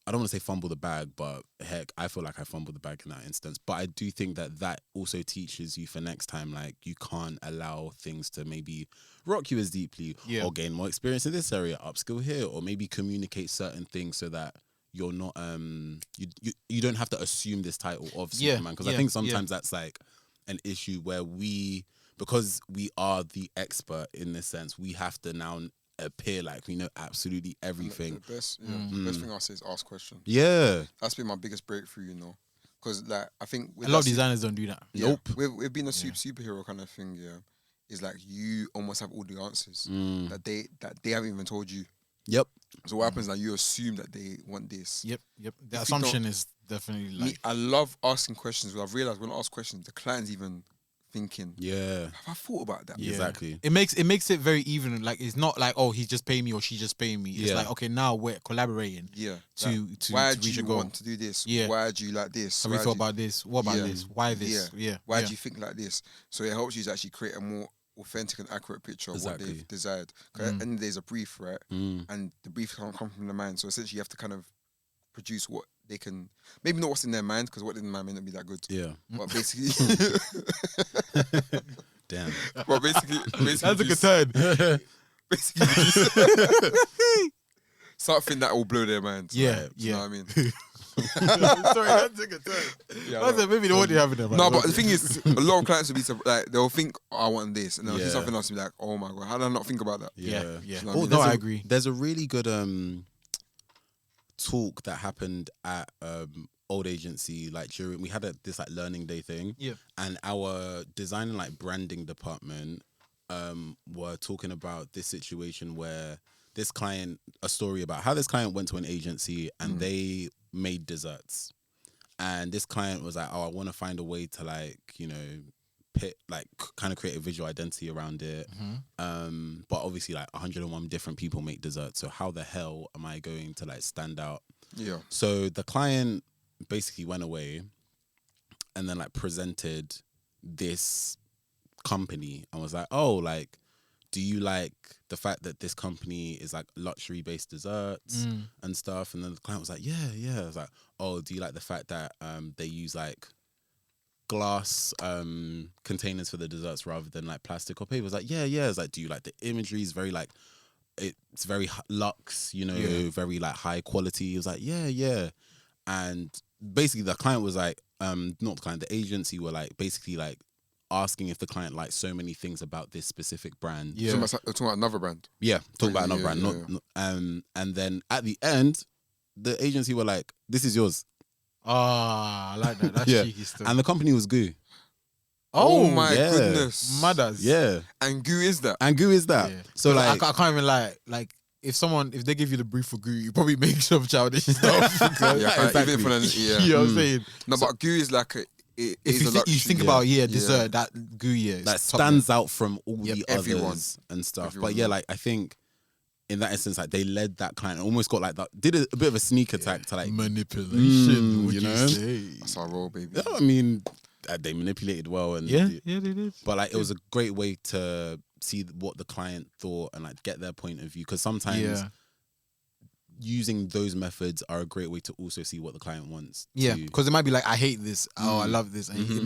I don't want to say fumble the bag, but heck, I feel like I fumbled the bag in that instance. But I do think that also teaches you for next time, like you can't allow things to maybe rock you as deeply, or gain more experience in this area, upskill here, or maybe communicate certain things so that you're not you don't have to assume this title of Superman, because I think sometimes that's like an issue where because we are the expert in this sense, we have to now appear like we know absolutely everything. The best thing I'll say is ask questions. Yeah, That's been my biggest breakthrough, you know, because like I think A lot of designers don't do that. Nope. With being a superhero kind of thing, is like you almost have all the answers that they haven't even told you. Yep. So what happens is that you assume that they want this. Yep. The If you assumption is definitely like. Me, I love asking questions, but I've realized when I ask questions, the client's even thinking, Yeah. have I thought about that? Yeah. Exactly. It makes it very even. Like it's not like, oh, he's just paying me or she's just paying me. It's like, okay, now we're collaborating. Yeah. To why to do reach you a goal. want to do this? Yeah. Why do you like this? Have we Why thought do you- about this? What about this? Why this? Yeah. Why do you think like this? So it helps you to actually create a more authentic and accurate picture of what Exactly. they've desired. Because at the end of the day, it's a brief, right? And the brief can't come from the mind. So essentially, you have to kind of produce what they can, maybe not what's in their mind, because what's in their mind may not be that good. Yeah. But basically, Damn. but basically That's a good just- turn. Basically, just something that will blow their minds. Yeah, right? Do you know what I mean? Sorry, that's a good turn. Yeah, That's it, maybe the one you have in there. No, but the thing is, a lot of clients will be like, they'll think, oh, I want this, and they'll see Yeah. something else and be like, oh my god, how did I not think about that? Yeah. You know what I Oh, mean? no, I a- agree. There's a really good talk that happened at old agency, like during we had this like learning day thing. Yeah. And our design and like branding department were talking about this situation where this client, a story about how this client went to an agency and they made desserts. And this client was like, oh, I want to find a way to like, you know, kind of create a visual identity around it. But obviously like 101 different people make desserts. So how the hell am I going to like stand out? Yeah. So the client basically went away and then like presented this company and was like, oh, like, do you like the fact that this company is like luxury based desserts and stuff? And then the client was like, yeah. I was like, oh, do you like the fact that they use like glass containers for the desserts rather than like plastic or paper? I was like, yeah. I was like, do you like the imagery? Is very like, it's very luxe, you know, very like high quality. He was like, yeah. And basically the client was like, not the client, the agency were like basically like asking if the client liked so many things about this specific brand. Yeah. Talking about another brand. Yeah, talking about another Yeah, brand. yeah. And then at the end, the agency were like, this is yours. Ah, I like that. That's Yeah. cheeky stuff. And the company was Goo. Oh my yeah. goodness. Mothers. Yeah. And Goo is that? And Goo is that. Yeah. So like, I can't even lie. Like, if they give you the brief for Goo, you probably make some childish stuff. Yeah, Exactly. even for an, yeah. You know what I'm saying? No, but Goo is like If is you, a think, you luxury. think about dessert, that Goo that is top stands out from all Yep. the Everyone. others and stuff. Everyone. But yeah, like I think in that instance, like they led that client, almost got like that, did a bit of a sneak attack to like, manipulation. Would you you know? say? That's our role, baby. yeah, I mean, they manipulated well and Yeah, they did. but like it was a great way to see what the client thought and like get their point of view, because sometimes using those methods are a great way to also see what the client wants. Yeah, to- because it might be like, I hate this. Oh, I love this, and Mhm.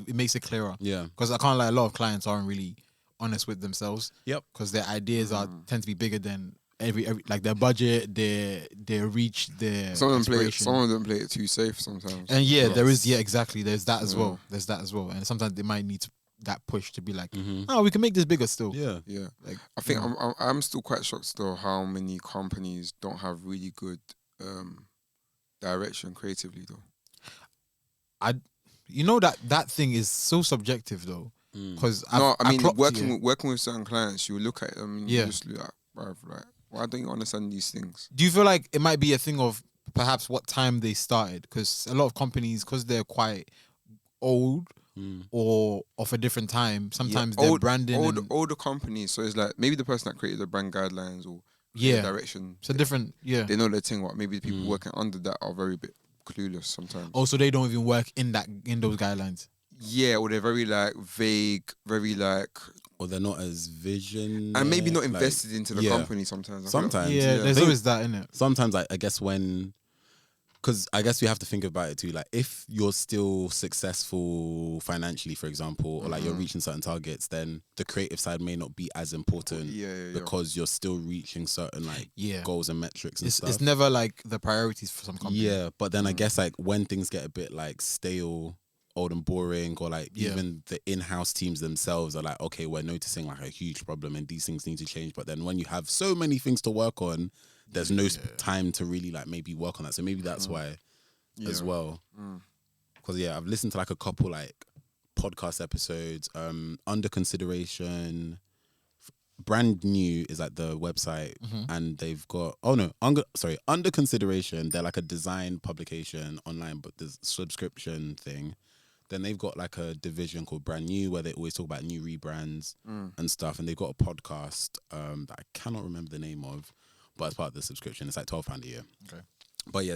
it makes it clearer. yeah. Because I can't lie, a lot of clients aren't really honest with themselves. Yep. Because their ideas tend to be bigger than every like their budget, their reach, their Some of aspiration. them play it too safe sometimes. And there is Yes. exactly. There's that as well. There's that as well. And sometimes they might need to that push to be like, Mhm. oh, we can make this bigger still. Yeah. Yeah, Like, I think I'm still quite shocked still how many companies don't have really good direction creatively though. you know that thing is so subjective though, Mm. because No, I mean clocked working with certain clients, you look at them and Yeah. you just look at, bruv, like, why don't you understand these things? Do you feel like it might be a thing of perhaps what time they started? Because a lot of companies, because they're quite old Mm. or of a different time, sometimes their branding older companies. So it's like maybe the person that created the brand guidelines or yeah, direction. it's a different They know their thing. What maybe the people Mm. working under that are very bit clueless sometimes. Also, they don't even work in those guidelines. Yeah, or they're very like vague, very like, Or they're not as vision. and maybe not like, invested into the yeah. company sometimes. I feel like- Sometimes. Yeah, there's Think- always that in it. Sometimes I guess because I guess we have to think about it too. Like if you're still successful financially, for example, or like you're reaching certain targets, then the creative side may not be as important Yeah. because you're still reaching certain like goals and metrics and stuff. It's never like the priorities for some companies. Yeah, but then I guess like when things get a bit like stale, old and boring, or like even the in-house teams themselves are like, okay, we're noticing like a huge problem and these things need to change. But then when you have so many things to work on, there's no time to really like maybe work on that. So maybe that's why as well. Because I've listened to like a couple like podcast episodes. Under Consideration, Brand New is like the website, and they've got Under Consideration. They're like a design publication online, but there's a subscription thing. Then they've got like a division called Brand New where they always talk about new rebrands and stuff. And they've got a podcast that I cannot remember the name of, but it's part of the subscription. It's like £12 a year. Okay. But yeah,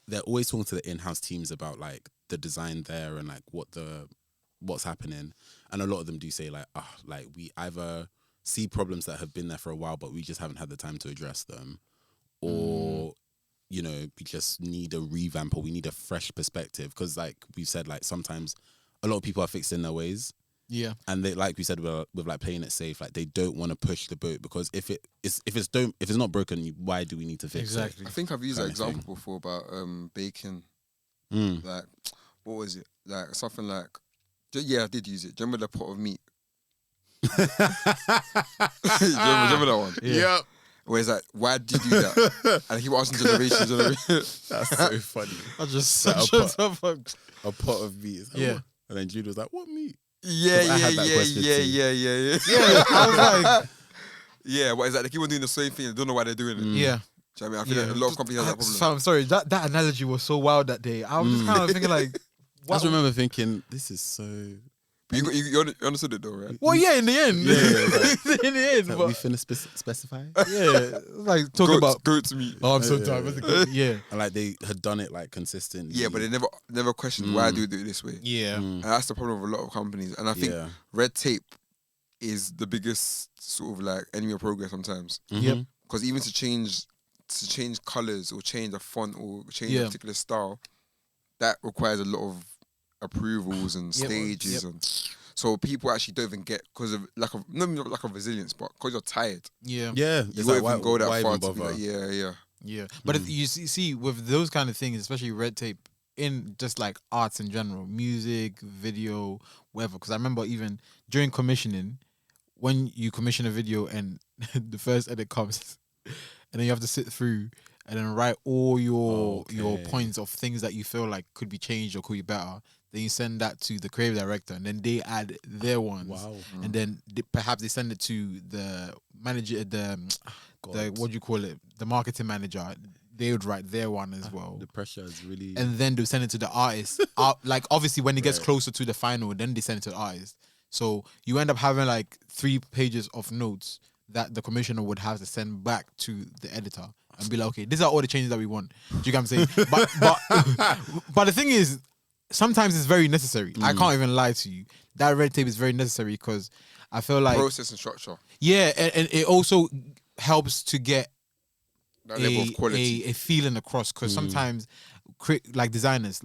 they're always talking to the in-house teams about like the design there and like what's happening. And a lot of them do say like, like we either see problems that have been there for a while, but we just haven't had the time to address them, or you know, we just need a revamp or we need a fresh perspective. Because like we've said, like sometimes a lot of people are fixed in their ways. Yeah. And they, like we said, with like playing it safe, like they don't want to push the boat because if it's not broken, why do we need to fix it? I think I've used that example before about baking. Like, what was it? Like something like, I did use it. Do you remember the pot of meat? do you remember that one? Yeah. Where it's like, why did you do that? And he was asking generation. That's so funny. I just set a pot of meat. Like, what? And then Jude was like, what meat? Yeah. I was like, yeah, what is that? They keep on doing the same thing. They don't know why they're doing it. Yeah. Do you know what I mean? I feel like a lot of companies have that problem. I'm sorry, that analogy was so wild that day. I was just kind of thinking like, I just remember thinking, this is so... But you understood it though, right? Well, yeah, in the end. Yeah, in the end. Like, But, we finna specify? yeah. Like talking about... Goat's meat. Oh, I'm so tired. Yeah. And like they had done it like consistently. Yeah, but they never questioned why do we do it this way. Yeah. And that's the problem with a lot of companies. And I think red tape is the biggest sort of like enemy of progress sometimes. Yep. Because even to change colours or change a font or change a particular style, that requires a lot of approvals and stages. And so people actually don't even get, because of lack of, not even lack of resilience, but because you're tired. Yeah. You won't even go that far to be like, Yeah. But if you see with those kind of things, especially red tape, in just like arts in general, music, video, whatever. Because I remember even during commissioning, when you commission a video and the first edit comes, and then you have to sit through and then write all your points of things that you feel like could be changed or could be better. Then you send that to the creative director, and then they add their ones. Wow. And then perhaps they send it to the manager, the what do you call it? The marketing manager. They would write their one as well. The pressure is really... And then they'll send it to the artist. Like, obviously, when it gets closer to the final, then they send it to the artist. So you end up having like 3 pages of notes that the commissioner would have to send back to the editor and be like, okay, these are all the changes that we want. Do you get what I'm saying? But the thing is, sometimes it's very necessary. I can't even lie to you. That red tape is very necessary because I feel like... process and structure. Yeah, and it also helps to get that level of quality. A feeling across, because sometimes like designers,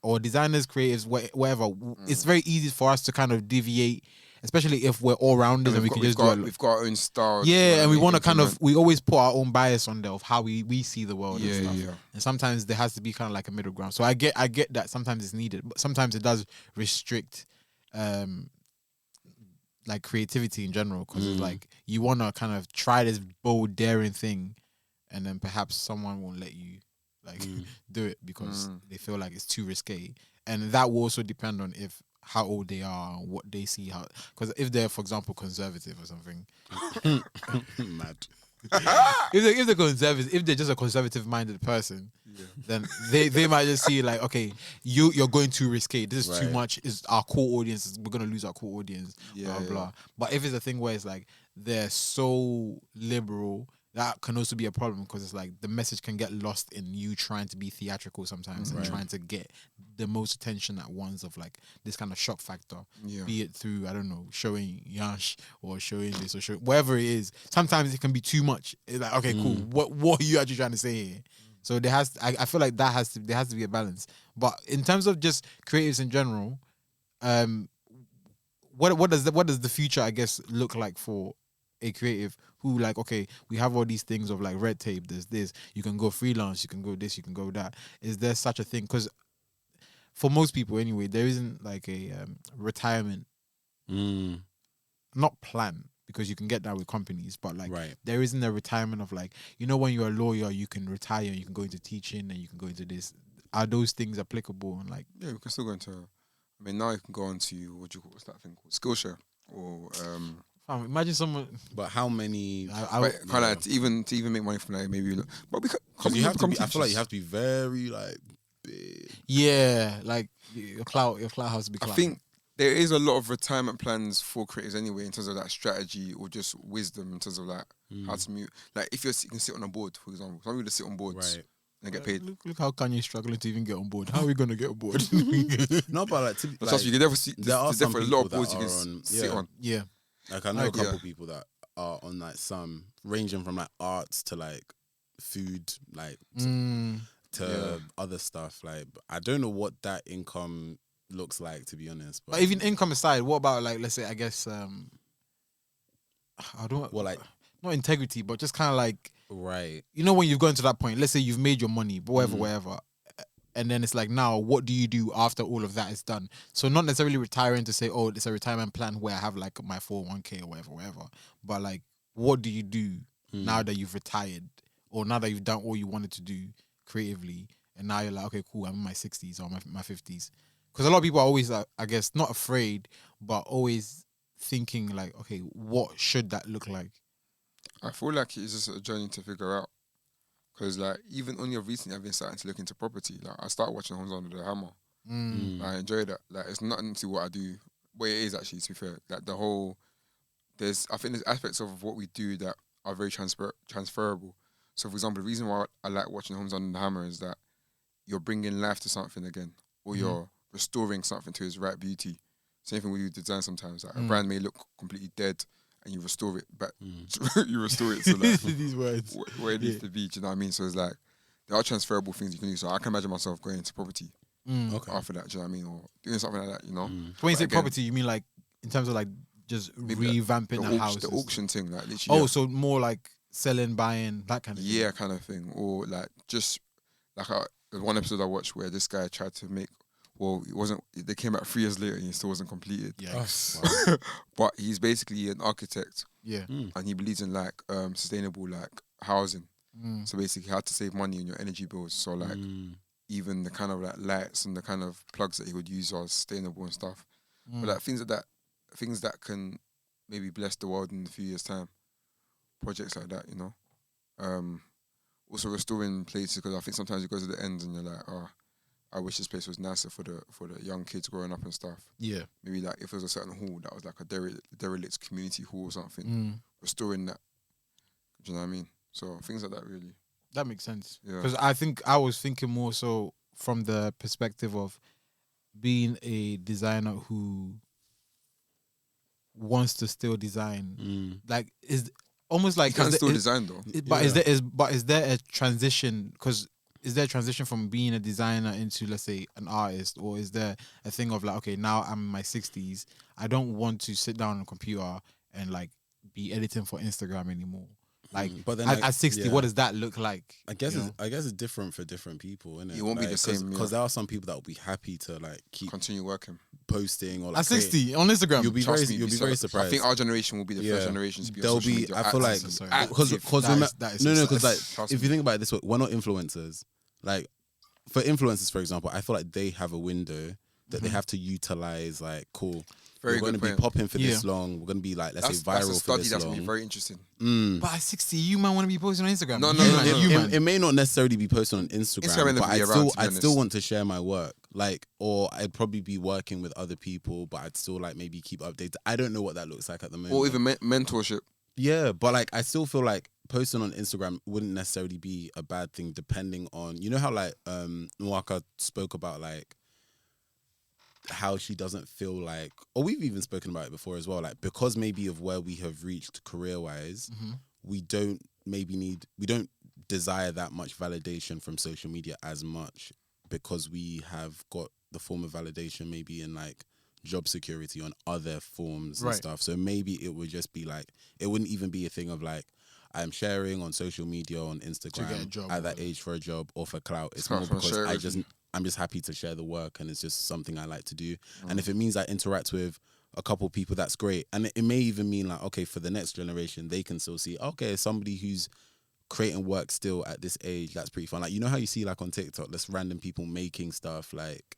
or designers, creatives, whatever, it's very easy for us to kind of deviate, especially if we're all rounders and we can just do it. We've got our own style. Yeah, and we want to we always put our own bias on there of how we see the world and stuff. Yeah. And sometimes there has to be kind of like a middle ground. So I get that sometimes it's needed, but sometimes it does restrict like creativity in general, because it's like you want to kind of try this bold, daring thing, and then perhaps someone won't let you like do it because they feel like it's too risque, and that will also depend on how old they are, what they see, how, because if they're, for example, conservative or something, Mad. if they're conservative, if they're just a conservative minded person, then they might just see like, okay, you're going too risque. This is too Right. much. Is our core audience? We're gonna lose our core audience. Blah blah. But if it's a thing where it's like they're so liberal, that can also be a problem, because it's like the message can get lost in you trying to be theatrical sometimes and trying to get the most attention at once of like this kind of shock factor. Be it through, I don't know, showing Yash or showing this or whatever it is. Sometimes it can be too much. It's like, okay, cool. What are you actually trying to say here? So I feel like there has to be a balance. But in terms of just creatives in general, what does the future, I guess, look like for a creative who, like, okay, we have all these things of like red tape, there's this, you can go freelance, you can go this, you can go that. Is there such a thing? Because for most people anyway, there isn't like a retirement not plan, because you can get that with companies, but like there isn't a retirement of like, you know, when you're a lawyer you can retire, you can go into teaching and you can go into this. Are those things applicable? And like, yeah, we can still go into, I mean, now you can go on to what's that thing called, Skillshare, or imagine someone. But how many? kind of like to even make money from like maybe, but Because you have to be. I feel like you have to be very like big. Yeah, like your clout has to be clout. I think there is a lot of retirement plans for creators anyway, in terms of that strategy or just wisdom in terms of like how to mute. Like if you can sit on a board, for example, some people just sit on boards and get paid. Look how Kanye's struggling to even get on board. How are we gonna get on board? No, but like, Trust me, you can never see. there are There's some definitely a lot of people boards that you are can on, sit on. Yeah. Like I know a couple Yeah. people that are on like some ranging from like arts to like food, like to other stuff. Like I don't know what that income looks like, to be honest. But even income aside, what about like, let's say, I guess I don't like not integrity, but just kind of like, right. you know, when you've gone to that point, let's say you've made your money, whatever, and then it's like, now what do you do after all of that is done? So not necessarily retiring to say, oh, it's a retirement plan where I have like my 401k or whatever, but like, what do you do now that you've retired, or now that you've done all you wanted to do creatively, and now you're like, okay, cool, I'm in my 60s or my 50s? Because a lot of people are always, I guess, not afraid, but always thinking like, okay, what should that look like? I feel like it's just a journey to figure out. Because like even only recently I've been starting to look into property. Like I started watching Homes Under the Hammer. I enjoy that. Like it's nothing to what I do. What it is actually, to be fair. Like the whole, I think there's aspects of what we do that are very transferable. So for example, the reason why I like watching Homes Under the Hammer is that you're bringing life to something again, or you're restoring something to its right beauty. Same thing with design sometimes. Like a brand may look completely dead, and you restore it back. You restore it to like These words. where it needs to be. Do you know what I mean? So it's like there are transferable things you can do. So I can imagine myself going into property after that. Do you know what I mean? Or doing something like that. You know. When you say property, you mean like in terms of like just revamping the house, the auction thing, like literally. Oh, so more like selling, buying, that kind of thing. Yeah, kind of thing. Or like just like there's one episode I watched where this guy tried to make. Well, it wasn't. They came out 3 years later and it still wasn't completed. Yes. But he's basically an architect. Yeah. And he believes in like sustainable like housing. So basically, how to save money on your energy bills. So like even the kind of like lights and the kind of plugs that he would use are sustainable and stuff. But like things that can maybe bless the world in a few years' time. Projects like that, you know. Also restoring places, because I think sometimes you go to the end and you're like, oh, I wish this place was nicer for the young kids growing up and stuff. Yeah. Maybe like if there was a certain hall that was like a derelict community hall or something, restoring that. Do you know what I mean? So things like that, really. That makes sense. Yeah. Because I think I was thinking more so from the perspective of being a designer who wants to still design. Like is almost like you can still design though. But is there a transition? Because is there a transition from being a designer into, let's say, an artist, or is there a thing of like, okay, now I'm in my 60s, I don't want to sit down on a computer and like be editing for Instagram anymore. Like, But then at 60, what does that look like? I guess you know? it's different for different people, isn't it? It won't be the same, because there are some people that will be happy to like keep Continue working. posting or like At 60 on Instagram. You'll be Trust very me, you'll be very surprised. I think our generation will be the first generation to be on There'll social be. media. I feel like Active. because That is no because like Trust if you me. think about it this way, we're not influencers. Like for influencers, for example, I feel like they have a window that they have to utilize. Like, cool. Very we're going good to be point. popping for this long. We're going to be like, let's say, That's viral a for study this that's going to long. be very interesting. But at 60, you man want to be posting on Instagram. No, You no, no, man, no. you man. It may not necessarily be posted on Instagram, Instagram but ain't around, to be I'd still honest. want to share my work. Like, or I'd probably be working with other people, but I'd still like maybe keep updated. I don't know what that looks like at the moment. Or even mentorship. Yeah, but like I still feel like posting on Instagram wouldn't necessarily be a bad thing, depending on, you know how like Nwaka spoke about like how she doesn't feel like, or we've even spoken about it before as well, like because maybe of where we have reached career wise, we don't desire that much validation from social media as much, because we have got the form of validation maybe in like job security on other forms and stuff. So maybe it would just be like, it wouldn't even be a thing of like, I'm sharing on social media on Instagram get a job at that age for a job or for clout. It's Clout more for because sharing. I'm just happy to share the work, and it's just something I like to do. And if it means I interact with a couple people, that's great. And it may even mean like, okay, for the next generation, they can still see, okay, somebody who's creating work still at this age, that's pretty fun. Like, you know how you see like on TikTok, there's random people making stuff like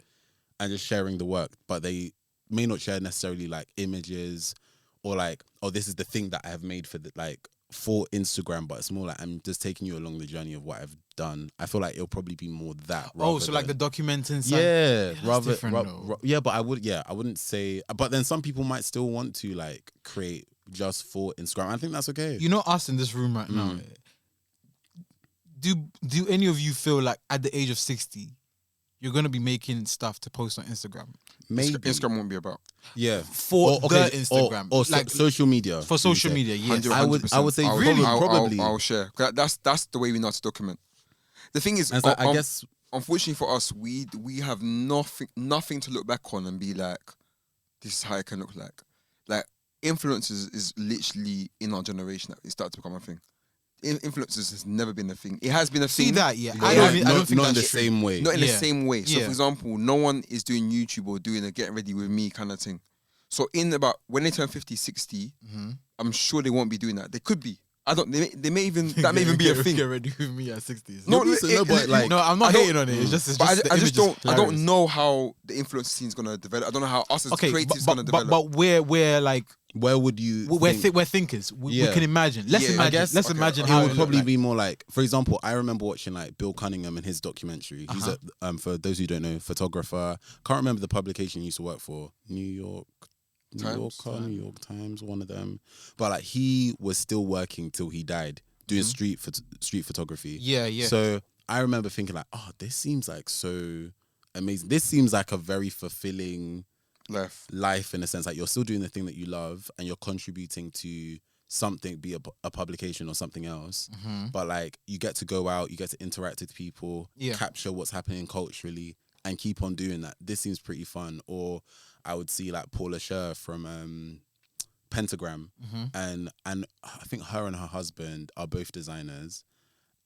and just sharing the work, but they may not share necessarily like images or like, oh, this is the thing that I have made for the like for Instagram, but it's more like I'm just taking you along the journey of what I've done. I feel like it'll probably be more that. Oh, so like the than- documenting side. yeah, that's rather, different though. yeah, but I wouldn't say. But then some people might still want to like create just for Instagram. I think that's okay. You know us in this room right now. Do any of you feel like at the age of 60, you're gonna be making stuff to post on Instagram Maybe Instagram won't be about. yeah for the Instagram, or like social media for social media? Yes. 100%. I would say Really? probably. I'll share. 'Cause That's the way we know how to document. The thing is, And so I guess unfortunately for us, we have nothing to look back on and be like, this is how it can look like. Like influencers is literally in our generation that it started to become a thing. Influencers has never been a thing. It has been a See thing. that? Yeah, but I it don't, has- I not, don't think not in the that's true. same way. not in the Yeah. same way. So, Yeah. for example, no one is doing YouTube or doing a getting ready with me kind of thing. So, in about when they turn 50, 60, I'm sure they won't be doing that. They could be. I don't. They may even that may even be a thing. Get ready with me at 60. No, but like, no, I'm not hating on it. It's just, it's But just I just the image don't. is I don't hilarious. know how the influence scene is gonna develop. I don't know how us as Okay, creatives gonna develop. but we're like where would you? we're think- we're thinkers. We Yeah. can imagine. Let's Yeah, I imagine. guess- let's okay, imagine okay. how It would probably look be more like, for example, I remember watching like Bill Cunningham and his documentary. He's a, for those who don't know, photographer. Can't remember the publication he used to work for. New York Times, one of them. But like he was still working till he died, doing street photography. Yeah. So I remember thinking like, oh, this seems like so amazing. This seems like a very fulfilling life in a sense. Like you're still doing the thing that you love and you're contributing to something, be a publication or something else. But like you get to go out, you get to interact with people, capture what's happening culturally, and keep on doing that. This seems pretty fun. Or I would see like Paula Scher from Pentagram, and I think her and her husband are both designers.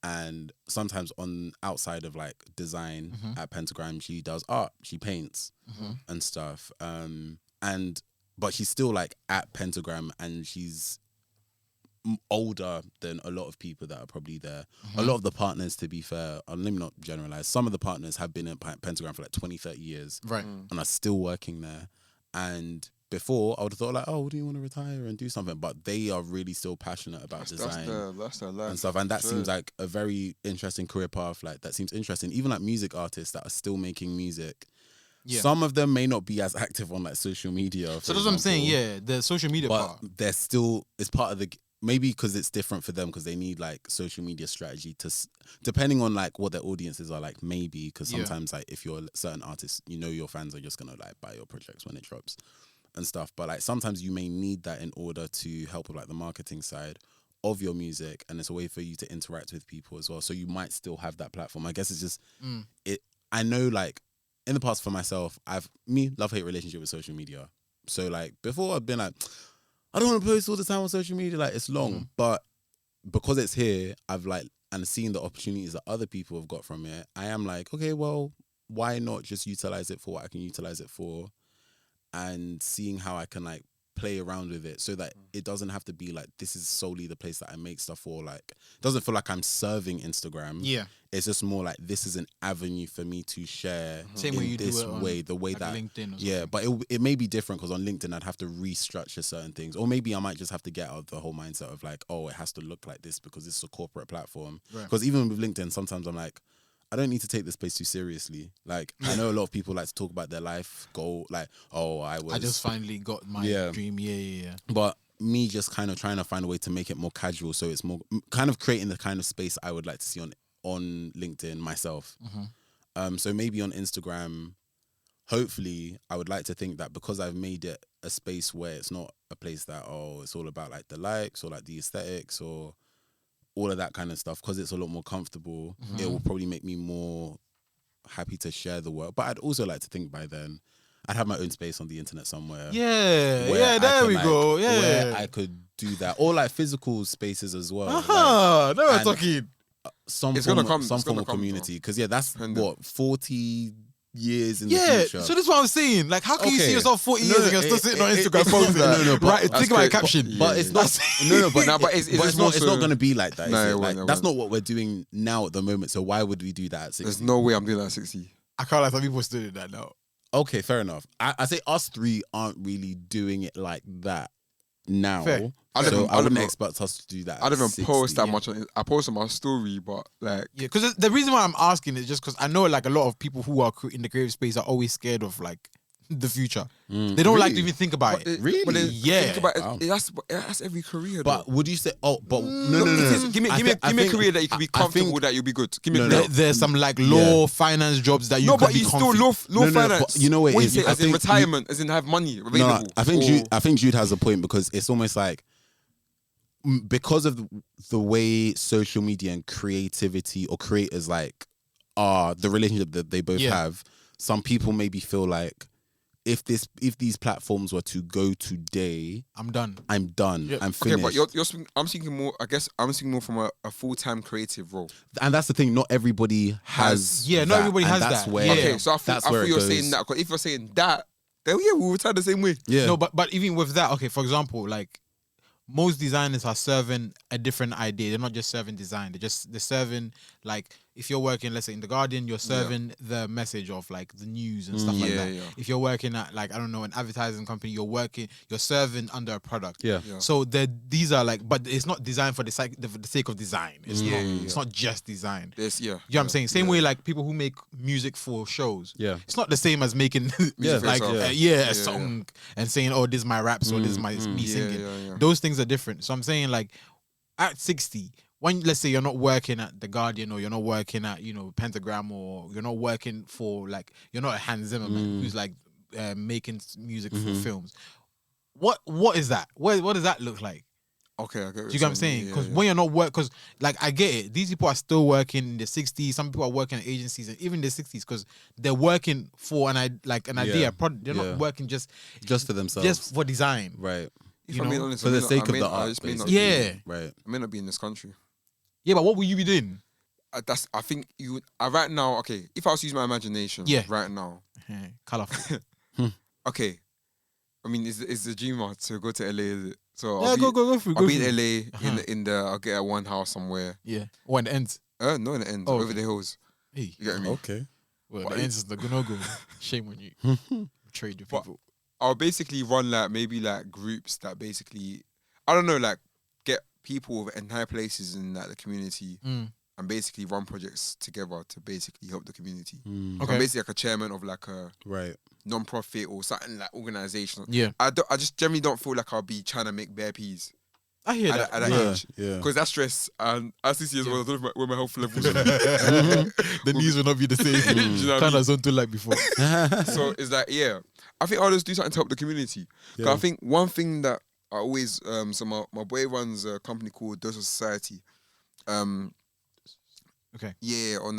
And sometimes on outside of like design at Pentagram, she does art, she paints and stuff. But she's still like at Pentagram, and she's older than a lot of people that are probably there. A lot of the partners, to be fair, let me not generalize, some of the partners have been at Pentagram for like 20, 30 years Right. and are still working there. And before, I would have thought like, oh, do you want to retire and do something? But they are really still passionate about design That's their life and stuff. And that Sure. seems like a very interesting career path. Like that seems interesting. Even like music artists that are still making music. Yeah. Some of them may not be as active on like social media. So that's what I'm saying. Yeah, the social media But part. they're still, it's part of the, maybe because it's different for them because they need like social media strategy to, depending on like what their audiences are like, maybe because sometimes like if you're a certain artist, you know your fans are just going to like buy your projects when it drops and stuff. But like sometimes you may need that in order to help with like the marketing side of your music, and it's a way for you to interact with people as well. So you might still have that platform. I guess it's just, I know like in the past for myself, love-hate relationship with social media. So like before I've been like, I don't want to post all the time on social media, like it's long, but because it's here, I've like, and seeing the opportunities that other people have got from it, I am like, okay, well, why not just utilize it for what I can utilize it for, and seeing how I can like play around with it so that it doesn't have to be like, this is solely the place that I make stuff for. Like, it doesn't feel like I'm serving Instagram. Yeah. It's just more like, this is an avenue for me to share Same in way you do this it on, way, the way like, that LinkedIn or yeah, something. but it may be different because on LinkedIn I'd have to restructure certain things, or maybe I might just have to get out of the whole mindset of like, oh, it has to look like this because this is a corporate platform. Right. Because even with LinkedIn, sometimes I'm like, I don't need to take this place too seriously. Like, I know a lot of people like to talk about their life goal, like, oh, I just finally got my dream. Yeah. But me just kind of trying to find a way to make it more casual, so it's more kind of creating the kind of space I would like to see on LinkedIn myself. So maybe on Instagram, hopefully, I would like to think that because I've made it a space where it's not a place that, oh, it's all about like the likes or like the aesthetics or all of that kind of stuff, because it's a lot more comfortable, it will probably make me more happy to share the work. But I'd also like to think by then I'd have my own space on the internet somewhere. Yeah, where yeah, I there can, we like, go. Yeah. Where I could do that. Or like physical spaces as well. Now we're and- talking. Some It's form, gonna come, some it's form gonna of come, community. Because yeah, that's 100. what, 40 years in the Yeah, future. so this is what I'm saying. Like, how can you see Okay. yourself 40 No, years and you're still sitting on Instagram posting? no, but right, that's think about your great. caption. But it's not. But nah, but it's it's more not. It's so- not going to be like that. Is No, it? it won't, Like, it that's won't. not what we're doing now at the moment. So why would we do that at 60? There's no way I'm doing that at 60. I can't like some people still do that now. Okay, fair enough. I say us three aren't really doing it like that now. Fair. I So don't- I I wouldn't don't- expect us to do that. I don't even at 60. post that yeah. much on it. I post on my story, but like, Yeah, because the reason why I'm asking is just because I know like a lot of people who are in the creative space are always scared of like the future. They don't like to Really? even think about it. Really? But then Yeah. think about it, Wow. that's every career. But though. would you say? Oh, but no. Look, it is- Give me, I give me, thi- I give me a think- career that you can be I comfortable think- that you'll be good. Give me No, a no. career. There's some like law, finance jobs that you No, could but be you still comfy. law No, no, finance. but you know what it you is? say, I as in think retirement, as in have money available. No, I think or- Jude has a point, because it's almost like, because of the way social media and creativity or creators like are, the relationship that they both Yeah. have, some people maybe feel like if these platforms were to go today, I'm done. I'm done. Yep. I'm Okay, finished. but you're speaking, I'm thinking more. I guess I'm thinking more from a full-time creative role. And that's the thing. Not everybody has. Yeah, not that, everybody and has that's that. Where, Yeah. Okay, so I that's thought where you're it goes. saying that. Because if you're saying that, then yeah, we'll retire the same way. Yeah. No, but even with that, okay, for example, like most designers are serving a different idea. They're not just serving design. They're serving like, if you're working, let's say in the Guardian, you're serving the message of like the news and stuff like Yeah, that. yeah. If you're working at like, I don't know, an advertising company, you're serving under a product. Yeah. Yeah. So these are like, but it's not designed for the sake of design. It's Yeah, not. yeah, It's yeah. not just design. There's You know what I'm saying? Same way like people who make music for shows. Yeah. It's not the same as making Yeah, like for yourself. a Yeah, song and saying, oh, this is my raps or this is my me Yeah, singing. yeah. Those things are different. So I'm saying like at 60, when let's say you're not working at the Guardian or you're not working at, you know, Pentagram, or you're not working for like, you're not a Hans Zimmerman who's like making music for films. What is that? What does that look like? Okay, I get Do you get what I'm saying? Yeah, Because yeah. when you're not because like I get it. These people are still working in the 60s. Some people are working at agencies and even the 60s because they're working for an idea, a product. They're Yeah. not working just for themselves. just for design. Right. If you I'm being know, honest, For I the may sake not- of I the may- I art. just may not basically. Yeah. Right. I may not be in this country. Yeah, but what will you be doing? I think you right now. Okay, if I was to use my imagination, Yeah. right now. Colorful. Okay, I mean, is the dream to go to LA? Is it? So Yeah, I'll be, go through. I'll Go be through. in LA in the I'll get at one house somewhere. Yeah. When the ends. No, in the end, Oh, over okay. the hills. Hey. You get me? Okay. Well, But the ends is the no go. Shame on you. Trade your But- people. I'll basically run like maybe like groups that basically I don't know, like get people in high places in like the community and basically run projects together to basically help the community. Okay. I'm basically like a chairman of like a Right. non-profit or something like organization. Yeah. I just generally don't feel like I'll be trying to make bare peas I hear at that. that Yeah. age. Yeah. Because that's stress, and as you see as well, I don't know where my health levels are. The news will not be the same. Do you know what I Kind mean? of something like before. So it's like, yeah, I think I'll just do something to help the community. 'Cause Yeah. I think one thing that I always, so my boy runs a company called Dose of Society. Okay. Yeah, on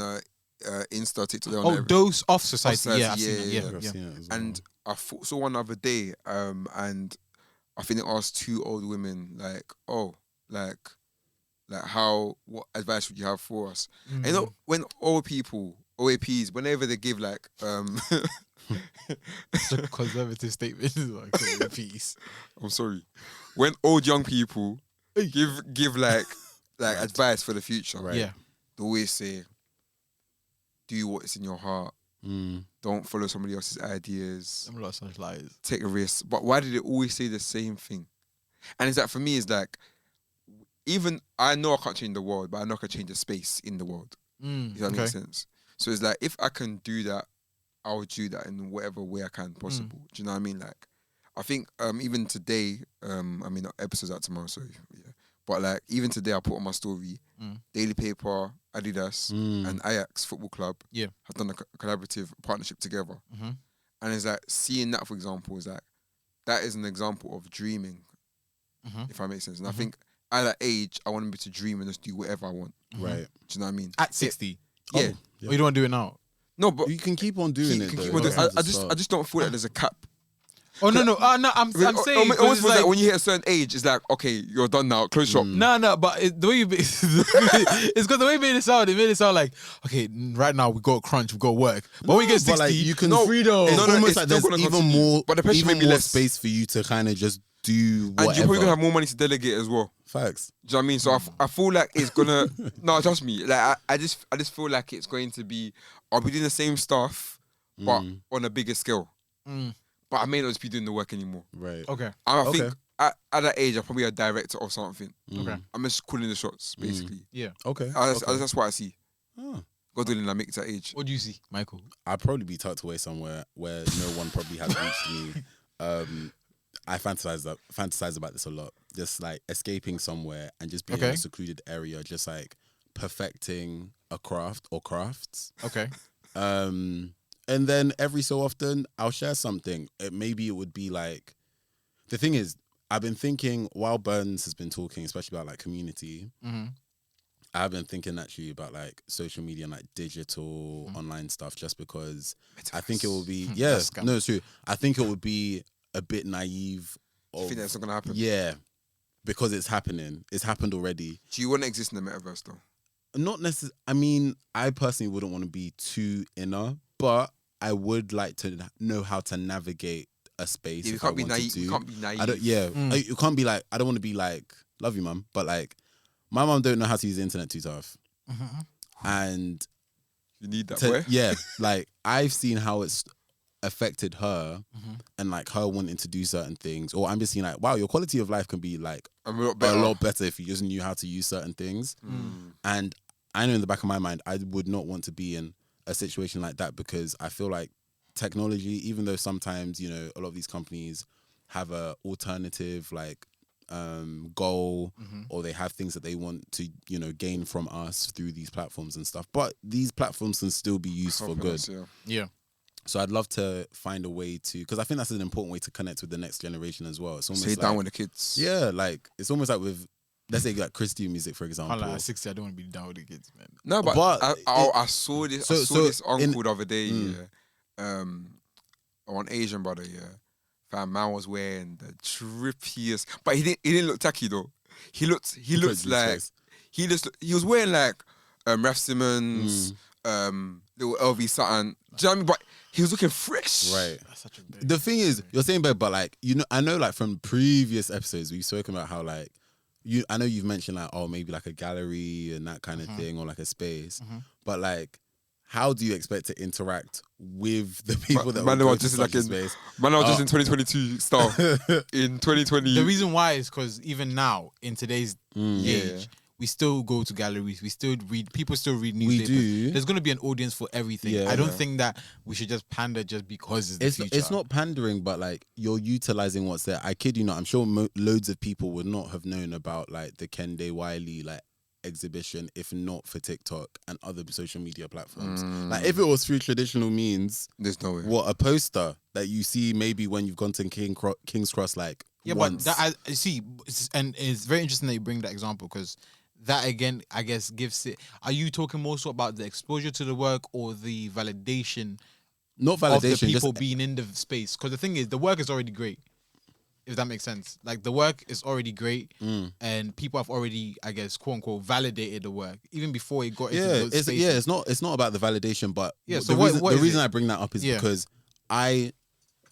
Insta, TikTok. on Oh, every- dose of society. Society, Yeah, I've seen yeah, that. yeah, Yeah, I've yeah. seen it as well. And I saw one other day, and I think they asked two old women, like, oh, like like what advice would you have for us? And you know, when old people, OAPs, whenever they give like It's a conservative statement. Like, peace. I'm sorry, when old young people give like advice for the future, Right. Yeah. they always say, do what's in your heart. Don't follow somebody else's ideas. I'm a lot of such lies. Take a risk. But why did they always say the same thing? And it's like, for me, it's like, even I know I can't change the world, but I know I can change the space in the world. If that makes sense. So it's like, if I can do that, I will do that in whatever way I can possible. Do you know what I mean? Like, I think even today, I mean, episode's out tomorrow, so yeah. But like, even today, I put on my story, Daily Paper, Adidas, and Ajax Football Club have done a collaborative partnership together. And it's like, seeing that, for example, is like, that is an example of dreaming, if that makes sense. And I think at that age, I want to be able to dream and just do whatever I want. Right. Do you know what I mean? At 60. Yeah. Or you don't want to do it now? No, but You can keep on doing it. keep though. on doing- It doesn't I stop. just don't feel like there's a cap. Oh, no. No, I'm saying. It 'cause almost it's feels like, like when you hit a certain age, it's like, okay, you're done now, close shop. No, but the way it's because the way it made it sound like, okay, right now we got crunch, we got work. But when you get 60, But like, you can freedom. It's No, no, almost it's like still there's gonna even continue. more, But the pressure even may be more less. space for you to kind of just do And whatever. you're probably gonna have more money to delegate as well. Facts. Do you know what I mean? So I feel like it's gonna. No, trust me. Like I just feel like it's going to be. I'll be doing the same stuff, but on a bigger scale. But I may not just be doing the work anymore. Right. Okay. I Okay. think at that age, I'm probably a director or something. Okay. I'm just calling the shots, basically. Yeah. Okay. That's what I see. Oh. God willing, I make it to that age. What do you see, Michael? I'd probably be tucked away somewhere where no one probably has reached me. I fantasize about this a lot. Just like escaping somewhere and just being in a secluded area, just like perfecting a craft or crafts. Okay. And then every so often I'll share something. Maybe it would be like, the thing is, I've been thinking while Burns has been talking, especially about like community, I've been thinking actually about like social media and like digital online stuff, just because I think it will be, it's true. I think it would be a bit naive. Do you think that's not gonna happen? Yeah, because it's happening. It's happened already. Do you want to exist in the metaverse though? Not necessarily. I mean, I personally wouldn't want to be too inner, but I would like to know how to navigate a space. Yeah, you if can't I be wanted naive. to. You can't be naive. I don't. Yeah, you can't be like. I don't want to be like. Love you, mum, but like, my mum don't know how to use the internet too tough, and You need that. Where? yeah, like I've seen how it's affected her, and like her wanting to do certain things, or I'm just seeing like, wow, your quality of life can be like A lot a better. lot better if you just knew how to use certain things. And I know in the back of my mind, I would not want to be in a situation like that, because I feel like technology, even though sometimes, you know, a lot of these companies have a alternative like goal, or they have things that they want to, you know, gain from us through these platforms and stuff, but these platforms can still be used for good. Yeah. So I'd love to find a way to, because I think that's an important way to connect with the next generation as well. It's almost Stay like, down with the kids. yeah, like it's almost like with, let's say like Christian music, for example. I'm like, at 60, I don't want to be down with the kids, man. No, but I saw this. I saw this uncle the other day. On Asian brother. Yeah, fam, man was wearing the trippiest, but he didn't look tacky though. He looked like he was wearing like Raf Simons, little LV something. Do you know what I mean? But he was looking fresh. Right. That's such a The thing is, you're saying bad, but like, you know, I know like from previous episodes we've spoken about how like I know you've mentioned like, oh, maybe like a gallery and that kind of thing, or like a space, but like, how do you expect to interact with the people that Man, will I go was to just such like a space? Man, I was just in 2022 style. In 2020, The reason why is because even now, in today's age, we still go to galleries. We still read. People still read newspapers. do. There's going to be an audience for everything. Yeah. I don't think that we should just pander just because it's the future. It's not pandering, but like you're utilizing what's there. I kid you not. I'm sure loads of people would not have known about like the Kende Wiley like exhibition if not for TikTok and other social media platforms. Like if it was through traditional means, there's no way. what a poster that you see maybe when you've gone to King's Cross like once. But that I see, and it's very interesting that you bring that example, because that again, I guess, gives it. Are you talking more so about the exposure to the work or the validation? Not validation, of the people just being in the space? Because the thing is, the work is already great. if that makes sense. Like the work is already great, and people have already, I guess, quote unquote, validated the work even before it got into those spaces. It's not about the validation, but So the reason it? I bring that up is because I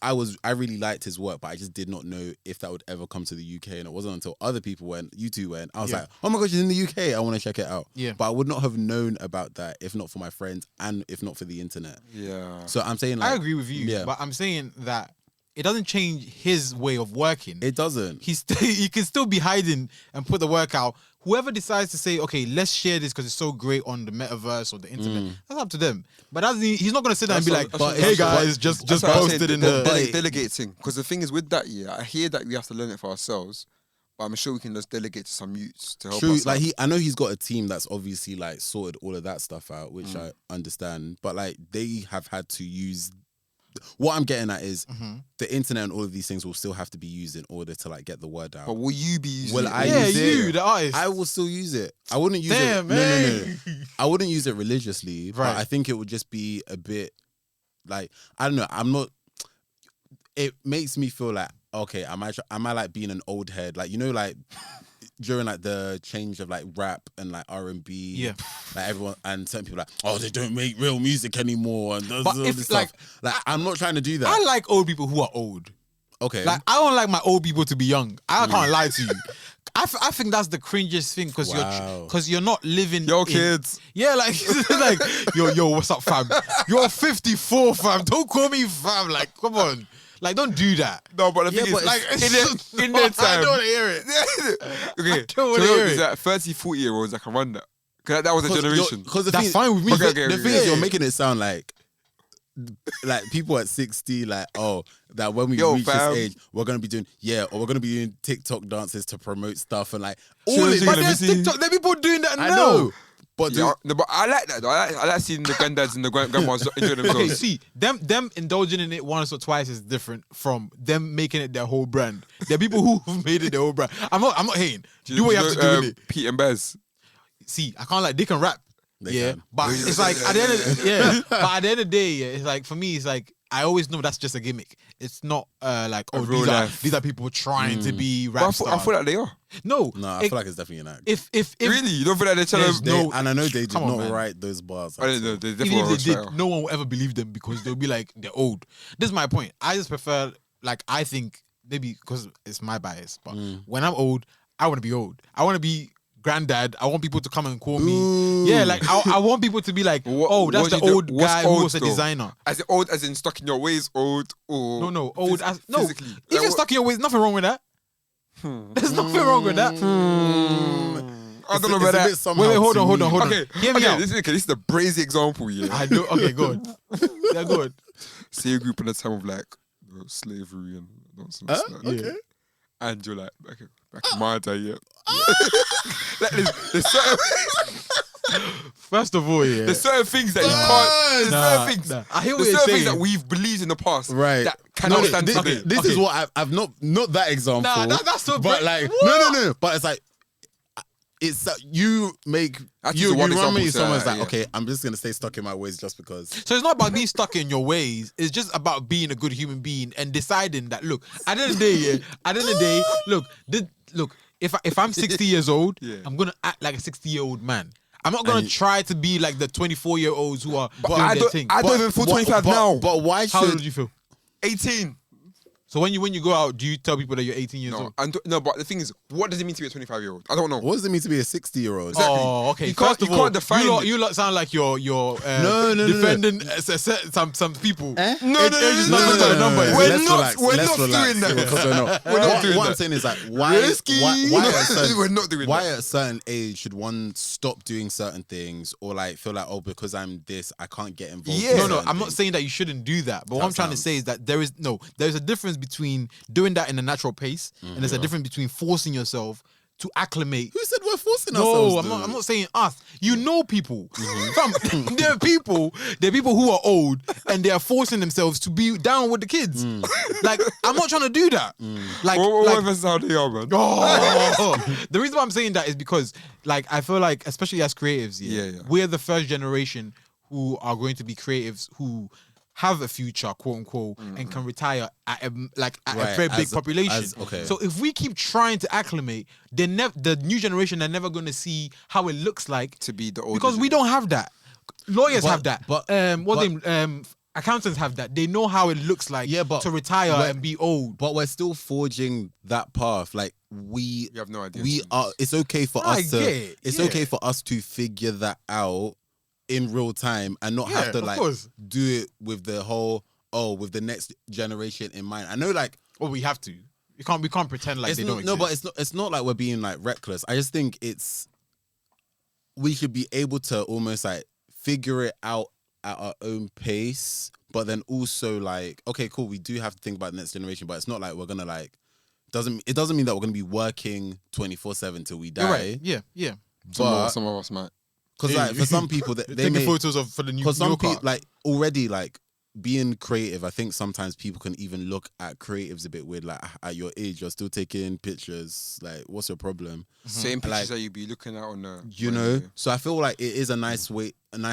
really liked his work, but I just did not know if that would ever come to the UK. And it wasn't until other people went, you two went, I was like, oh my gosh, he's in the UK. I want to check it out. Yeah. But I would not have known about that if not for my friends and if not for the internet. Yeah. So I'm saying, like, I agree with you, but I'm saying that it doesn't change his way of working. It doesn't. He can still be hiding and put the work out. Whoever decides to say, okay, let's share this because it's so great on the metaverse or the internet, that's up to them. But he's not going to sit there and be like, hey guys, just posted in the... Delegate thing. Because the thing is with that, I hear that we have to learn it for ourselves, but I'm sure we can just delegate to some youths to help us. Like I know he's got a team that's obviously like sorted all of that stuff out, which I understand. But like they have had to use... What I'm getting at is the internet and all of these things will still have to be used in order to like get the word out. But will you be using it? The artist. I will still use it. I wouldn't use it. Damn, No. I wouldn't use it religiously. Right. But I think it would just be a bit like, I don't know. I'm not. It makes me feel like, okay, am I like being an old head? Like, you know, like during like the change of like rap and like R&B, like everyone and certain people are like, oh, they don't make real music anymore and does all this stuff. Like I'm not trying to do that. I like old people who are old. Okay. Like I don't like my old people to be young. I can't lie to you. I think that's the cringiest thing because you're not living. Kids. Yeah, like like yo, what's up, fam? You're 54, fam. Don't call me fam. Like, come on. Like, don't do that. No, but the thing is, like, in their time. I don't want to hear it. Okay, I don't want to hear it. That 30, 40-year-olds that can run that. Because that was a generation. That's fine with me. The thing is, you're making it sound like people at 60, like, oh, that when we reach this age, we're gonna be doing or we're gonna be doing TikTok dances to promote stuff and like all it. But there's TikTok, there are people doing that now. I know. But but I like that though. I like seeing the granddads and the grandmas enjoy themselves. Okay, see, them indulging in it once or twice is different from them making it their whole brand. There are people who've made it their whole brand. I'm not hating. Do what you have to do with it. Pete and Bez. See, I can't they can rap. They can. But it's like at the end of but at the end of the day, it's like for me, it's like I always know that's just a gimmick. It's not like these are people trying to be rap stars. I feel like they are. No, I feel like it's definitely an act. If really, you don't feel like they're trying to. And I know they did not write those bars. I don't know. They even if they did, no one will ever believe them because they'll be like they're old. This is my point. I just prefer I think maybe because it's my bias, but when I'm old, I want to be old. I want to be granddad. I want people to come and call me. Ooh. Yeah, like I want people to be like, oh, that's the old guy who was a designer. As in old, as in stuck in your ways, old or no, old as no. physically. Even stuck in your ways, nothing wrong with that. There's nothing wrong with that. I don't know about that. Wait, hold on. Okay, hear me out. This is the brazy example, yeah. I do. Okay, good. Yeah, good. Say a group in the time of like slavery and nonsense. Okay. And you're like, back in my day, yeah. Like, there's certain First of all, there's certain things that you can't. There's certain things. I hear what There's you're certain saying. things that we've believed in the past, right? That cannot stand today. This is what I've not that example. Nah, that's so. But like, no. But it's like, it's you make you run me. Someone's like, okay, I'm just gonna stay stuck in my ways just because. So it's not about being stuck in your ways. It's just about being a good human being and deciding that. Look, at the end of the day, look. If I'm 60 years old, I'm gonna act like a 60-year-old man. I'm not gonna try to be like the 24-year-olds who are doing their thing. I don't even feel 25 now. But why should? How old do you feel? 18. So when you go out, do you tell people that you're 18 years old? No, but the thing is, what does it mean to be a 25-year-old? I don't know. What does it mean to be a 60-year-old? Exactly. Oh, okay. You can't define it. You lot sound like you're No. defending some people. No. We're not doing that. We're not doing that. What I'm saying is like, why why at a certain age should one stop doing certain things or like feel like, oh, because I'm this, I can't get involved? Yeah. No, I'm not saying that you shouldn't do that. But what I'm trying to say is that there's a difference between doing that in a natural pace and there's a difference between forcing yourself to acclimate. Who said we're forcing ourselves? No, I'm not saying us. You know people. There are people who are old and they are forcing themselves to be down with the kids. Like, I'm not trying to do that. Like, that's how they are, man. The reason why I'm saying that is because, like, I feel like, especially as creatives, we're the first generation who are going to be creatives who have a future, quote unquote, and can retire at a Right, very big population. okay. So if we keep trying to acclimate, the new generation are never going to see how it looks like To be the old. because we don't have that. Lawyers But- have that. but- Accountants have that. They know how it looks like to retire and be old. But we're still forging that path. Like we You have no idea. we are. It's okay for I us to. get it, It's yeah. okay for us to figure that out in real time and not have Yeah, to of like course. do it with the whole with the next generation in mind. I know like Well, we have to. We can't pretend like it's they not, don't no, exist. but it's not like we're being like reckless. I just think we should be able to almost like figure it out at our own pace, but then also like, okay, cool, we do have to think about the next generation, but it's not like we're gonna like it doesn't mean that we're gonna be working 24/7 till we die. You're right. Yeah, yeah. Some of us might. Because like for some people they Taking may, photos of for the new because some car. people like already like being creative. I think sometimes people can even look at creatives a bit weird. Like at your age, you're still taking pictures. Like, what's your problem? Same pictures Like- that you'd be looking at on the. You know. So I feel like it is a nice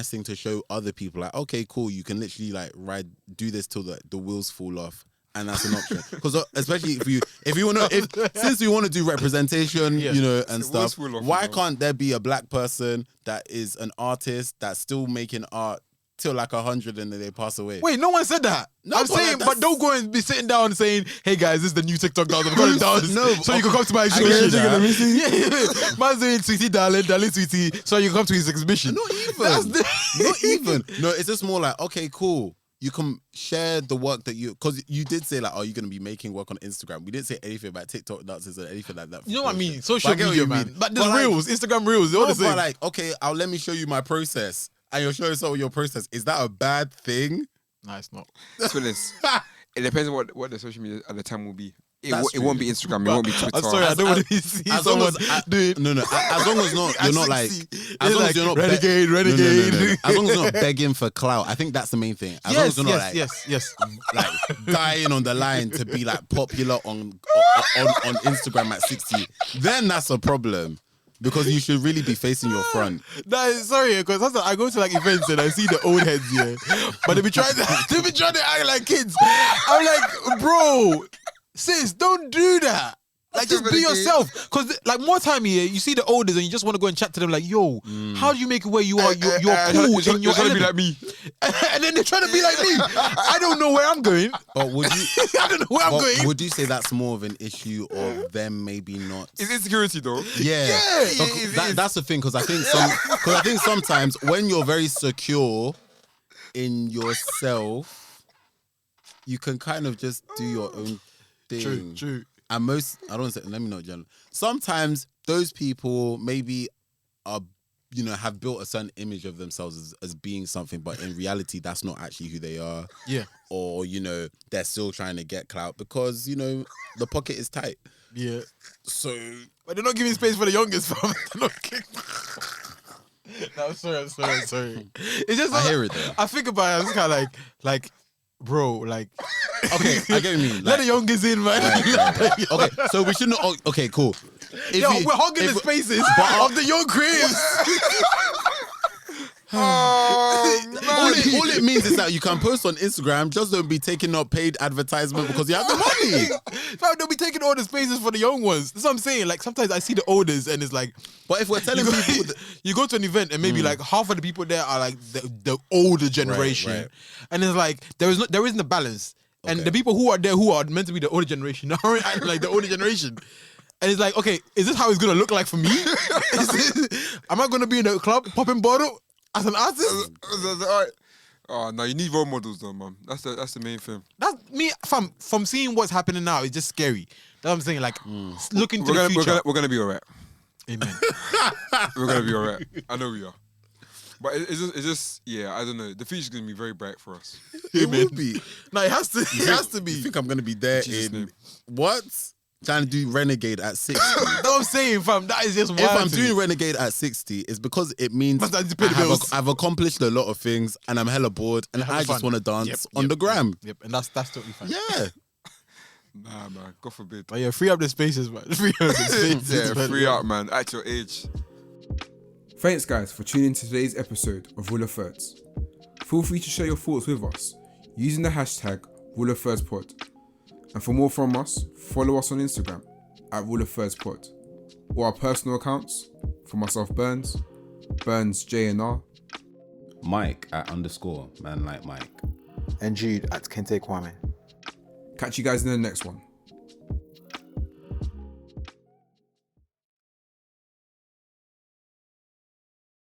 thing to show other people. Like, okay, cool, you can literally like do this till the wheels fall off. And that's an option, because especially if you want to, since we want to do representation, Yeah. you know, and So we'll stuff. spoil off, Why you know. can't there be a black person that is an artist that's still making art till like 100 and then they pass away? Wait, no one said that. No, I'm but saying, that's- but don't go and be sitting down and saying, "Hey guys, this is the new TikTok dance. I'm gonna dance." No, so you can come to my I get exhibition. that. Yeah. Man's doing sweetie darling, sweetie. So you can come to his exhibition. Not even. That's the- Not even. No, it's just more like, okay, cool. You can share the work that because you did say like, are you going to be making work on Instagram? We didn't say anything about TikTok dances or anything like that. You know what I mean? But Social I get what media, you man. mean. But there's But, like, reels, Instagram reels, they're all No, the same. but like, okay, let me show you my process, and you're showing some of your process. Is that a bad thing? Nah, it's not. Let's be honest. It depends on what the social media at the time will be. It That's won't true. be Instagram. It won't be Twitter. I'm sorry, I don't want to see as long someone as doing. no, as long as you're not like, as long as you're not renegade, no, no, no, renegade. no, no. As long as you're not begging for clout, I think that's the main thing. As long as Yes, you're not yes, like, yes. like dying on the line to be like popular on Instagram at 60, then that's a problem. Because you should really be facing your front. Nah, sorry, because sometimes I go to like events and I see the old heads here, but they be trying to act like kids. I'm like, bro, sis, don't do that. Like, just be yourself. Because like more time here, you see the olders and you just want to go and chat to them. Like, yo, how do you make it where you are? You're cool in your trying to be element. like me. And then they're trying to be like me. I don't know where I'm going. But would you I don't know where I'm but going. would you say that's more of an issue of them maybe not? It's insecurity though. Yeah, that's the thing. Because I think sometimes when you're very secure in yourself, you can kind of just do your own thing. True. And I don't say, let me not general. Sometimes those people maybe are, have built a certain image of themselves as being something, but in reality, that's not actually who they are. Yeah. Or, they're still trying to get clout because, the pocket is tight. Yeah. So, But they're not giving space for the youngest, fam. They're not giving... No, I'm sorry. It's just I hear it though. I think about it, it's kind of like, bro, like, okay, I get what you mean. let the youngest in, man. Right. Okay, so we shouldn't. Okay, cool. If Yo, we- we're hogging if the we- spaces of the young creatives. Oh man. all it means is that you can post on Instagram, just don't be taking up paid advertisement because you have the money. Fam, they'll be taking all the spaces for the young ones. That's what I'm saying. Like, sometimes I see the olders and it's like, But if we're telling you go, people, that, you go to an event and maybe like half of the people there are like the older generation, right. and it's like there isn't a balance. And Okay. the people who are there who are meant to be the older generation aren't acting like the older generation. And it's like, okay, is this how it's gonna look like for me? Am I gonna be in a club popping bottle as an artist? Alright. Oh no, you need role models though, man. That's the main thing. That's me. From seeing what's happening now, it's just scary. That's what I'm saying. Like, looking to the future. We're gonna be alright. Amen. We're gonna be alright. I know we are. But it's just yeah, I don't know. The future's gonna be very bright for us. it will be. No, it has to. It has to You be. think I'm gonna be there Jesus' in name. what? Trying to do Renegade at 60. That's what I'm saying, fam. That is just wild. If I'm to doing me. Renegade at 60, it's because it means Must have to pay the bills. I've accomplished a lot of things and I'm hella bored and Having I just fun. want to dance Yep, on yep, the gram. Yep, and that's totally fine. Yeah. Nah, man. God forbid. But yeah, free up the spaces, man. Free up the spaces. Yeah, man. free up, man. At your age. Thanks, guys, for tuning in to today's episode of Rule of Thirds. Feel free to share your thoughts with us. using the hashtag RuleOfThirsPod. And for more from us, follow us on Instagram at RuleOfThirsPod, or our personal accounts for myself, Burns JNR, Mike at _ man like Mike. And Jude at Kente Kwame. Catch you guys in the next one.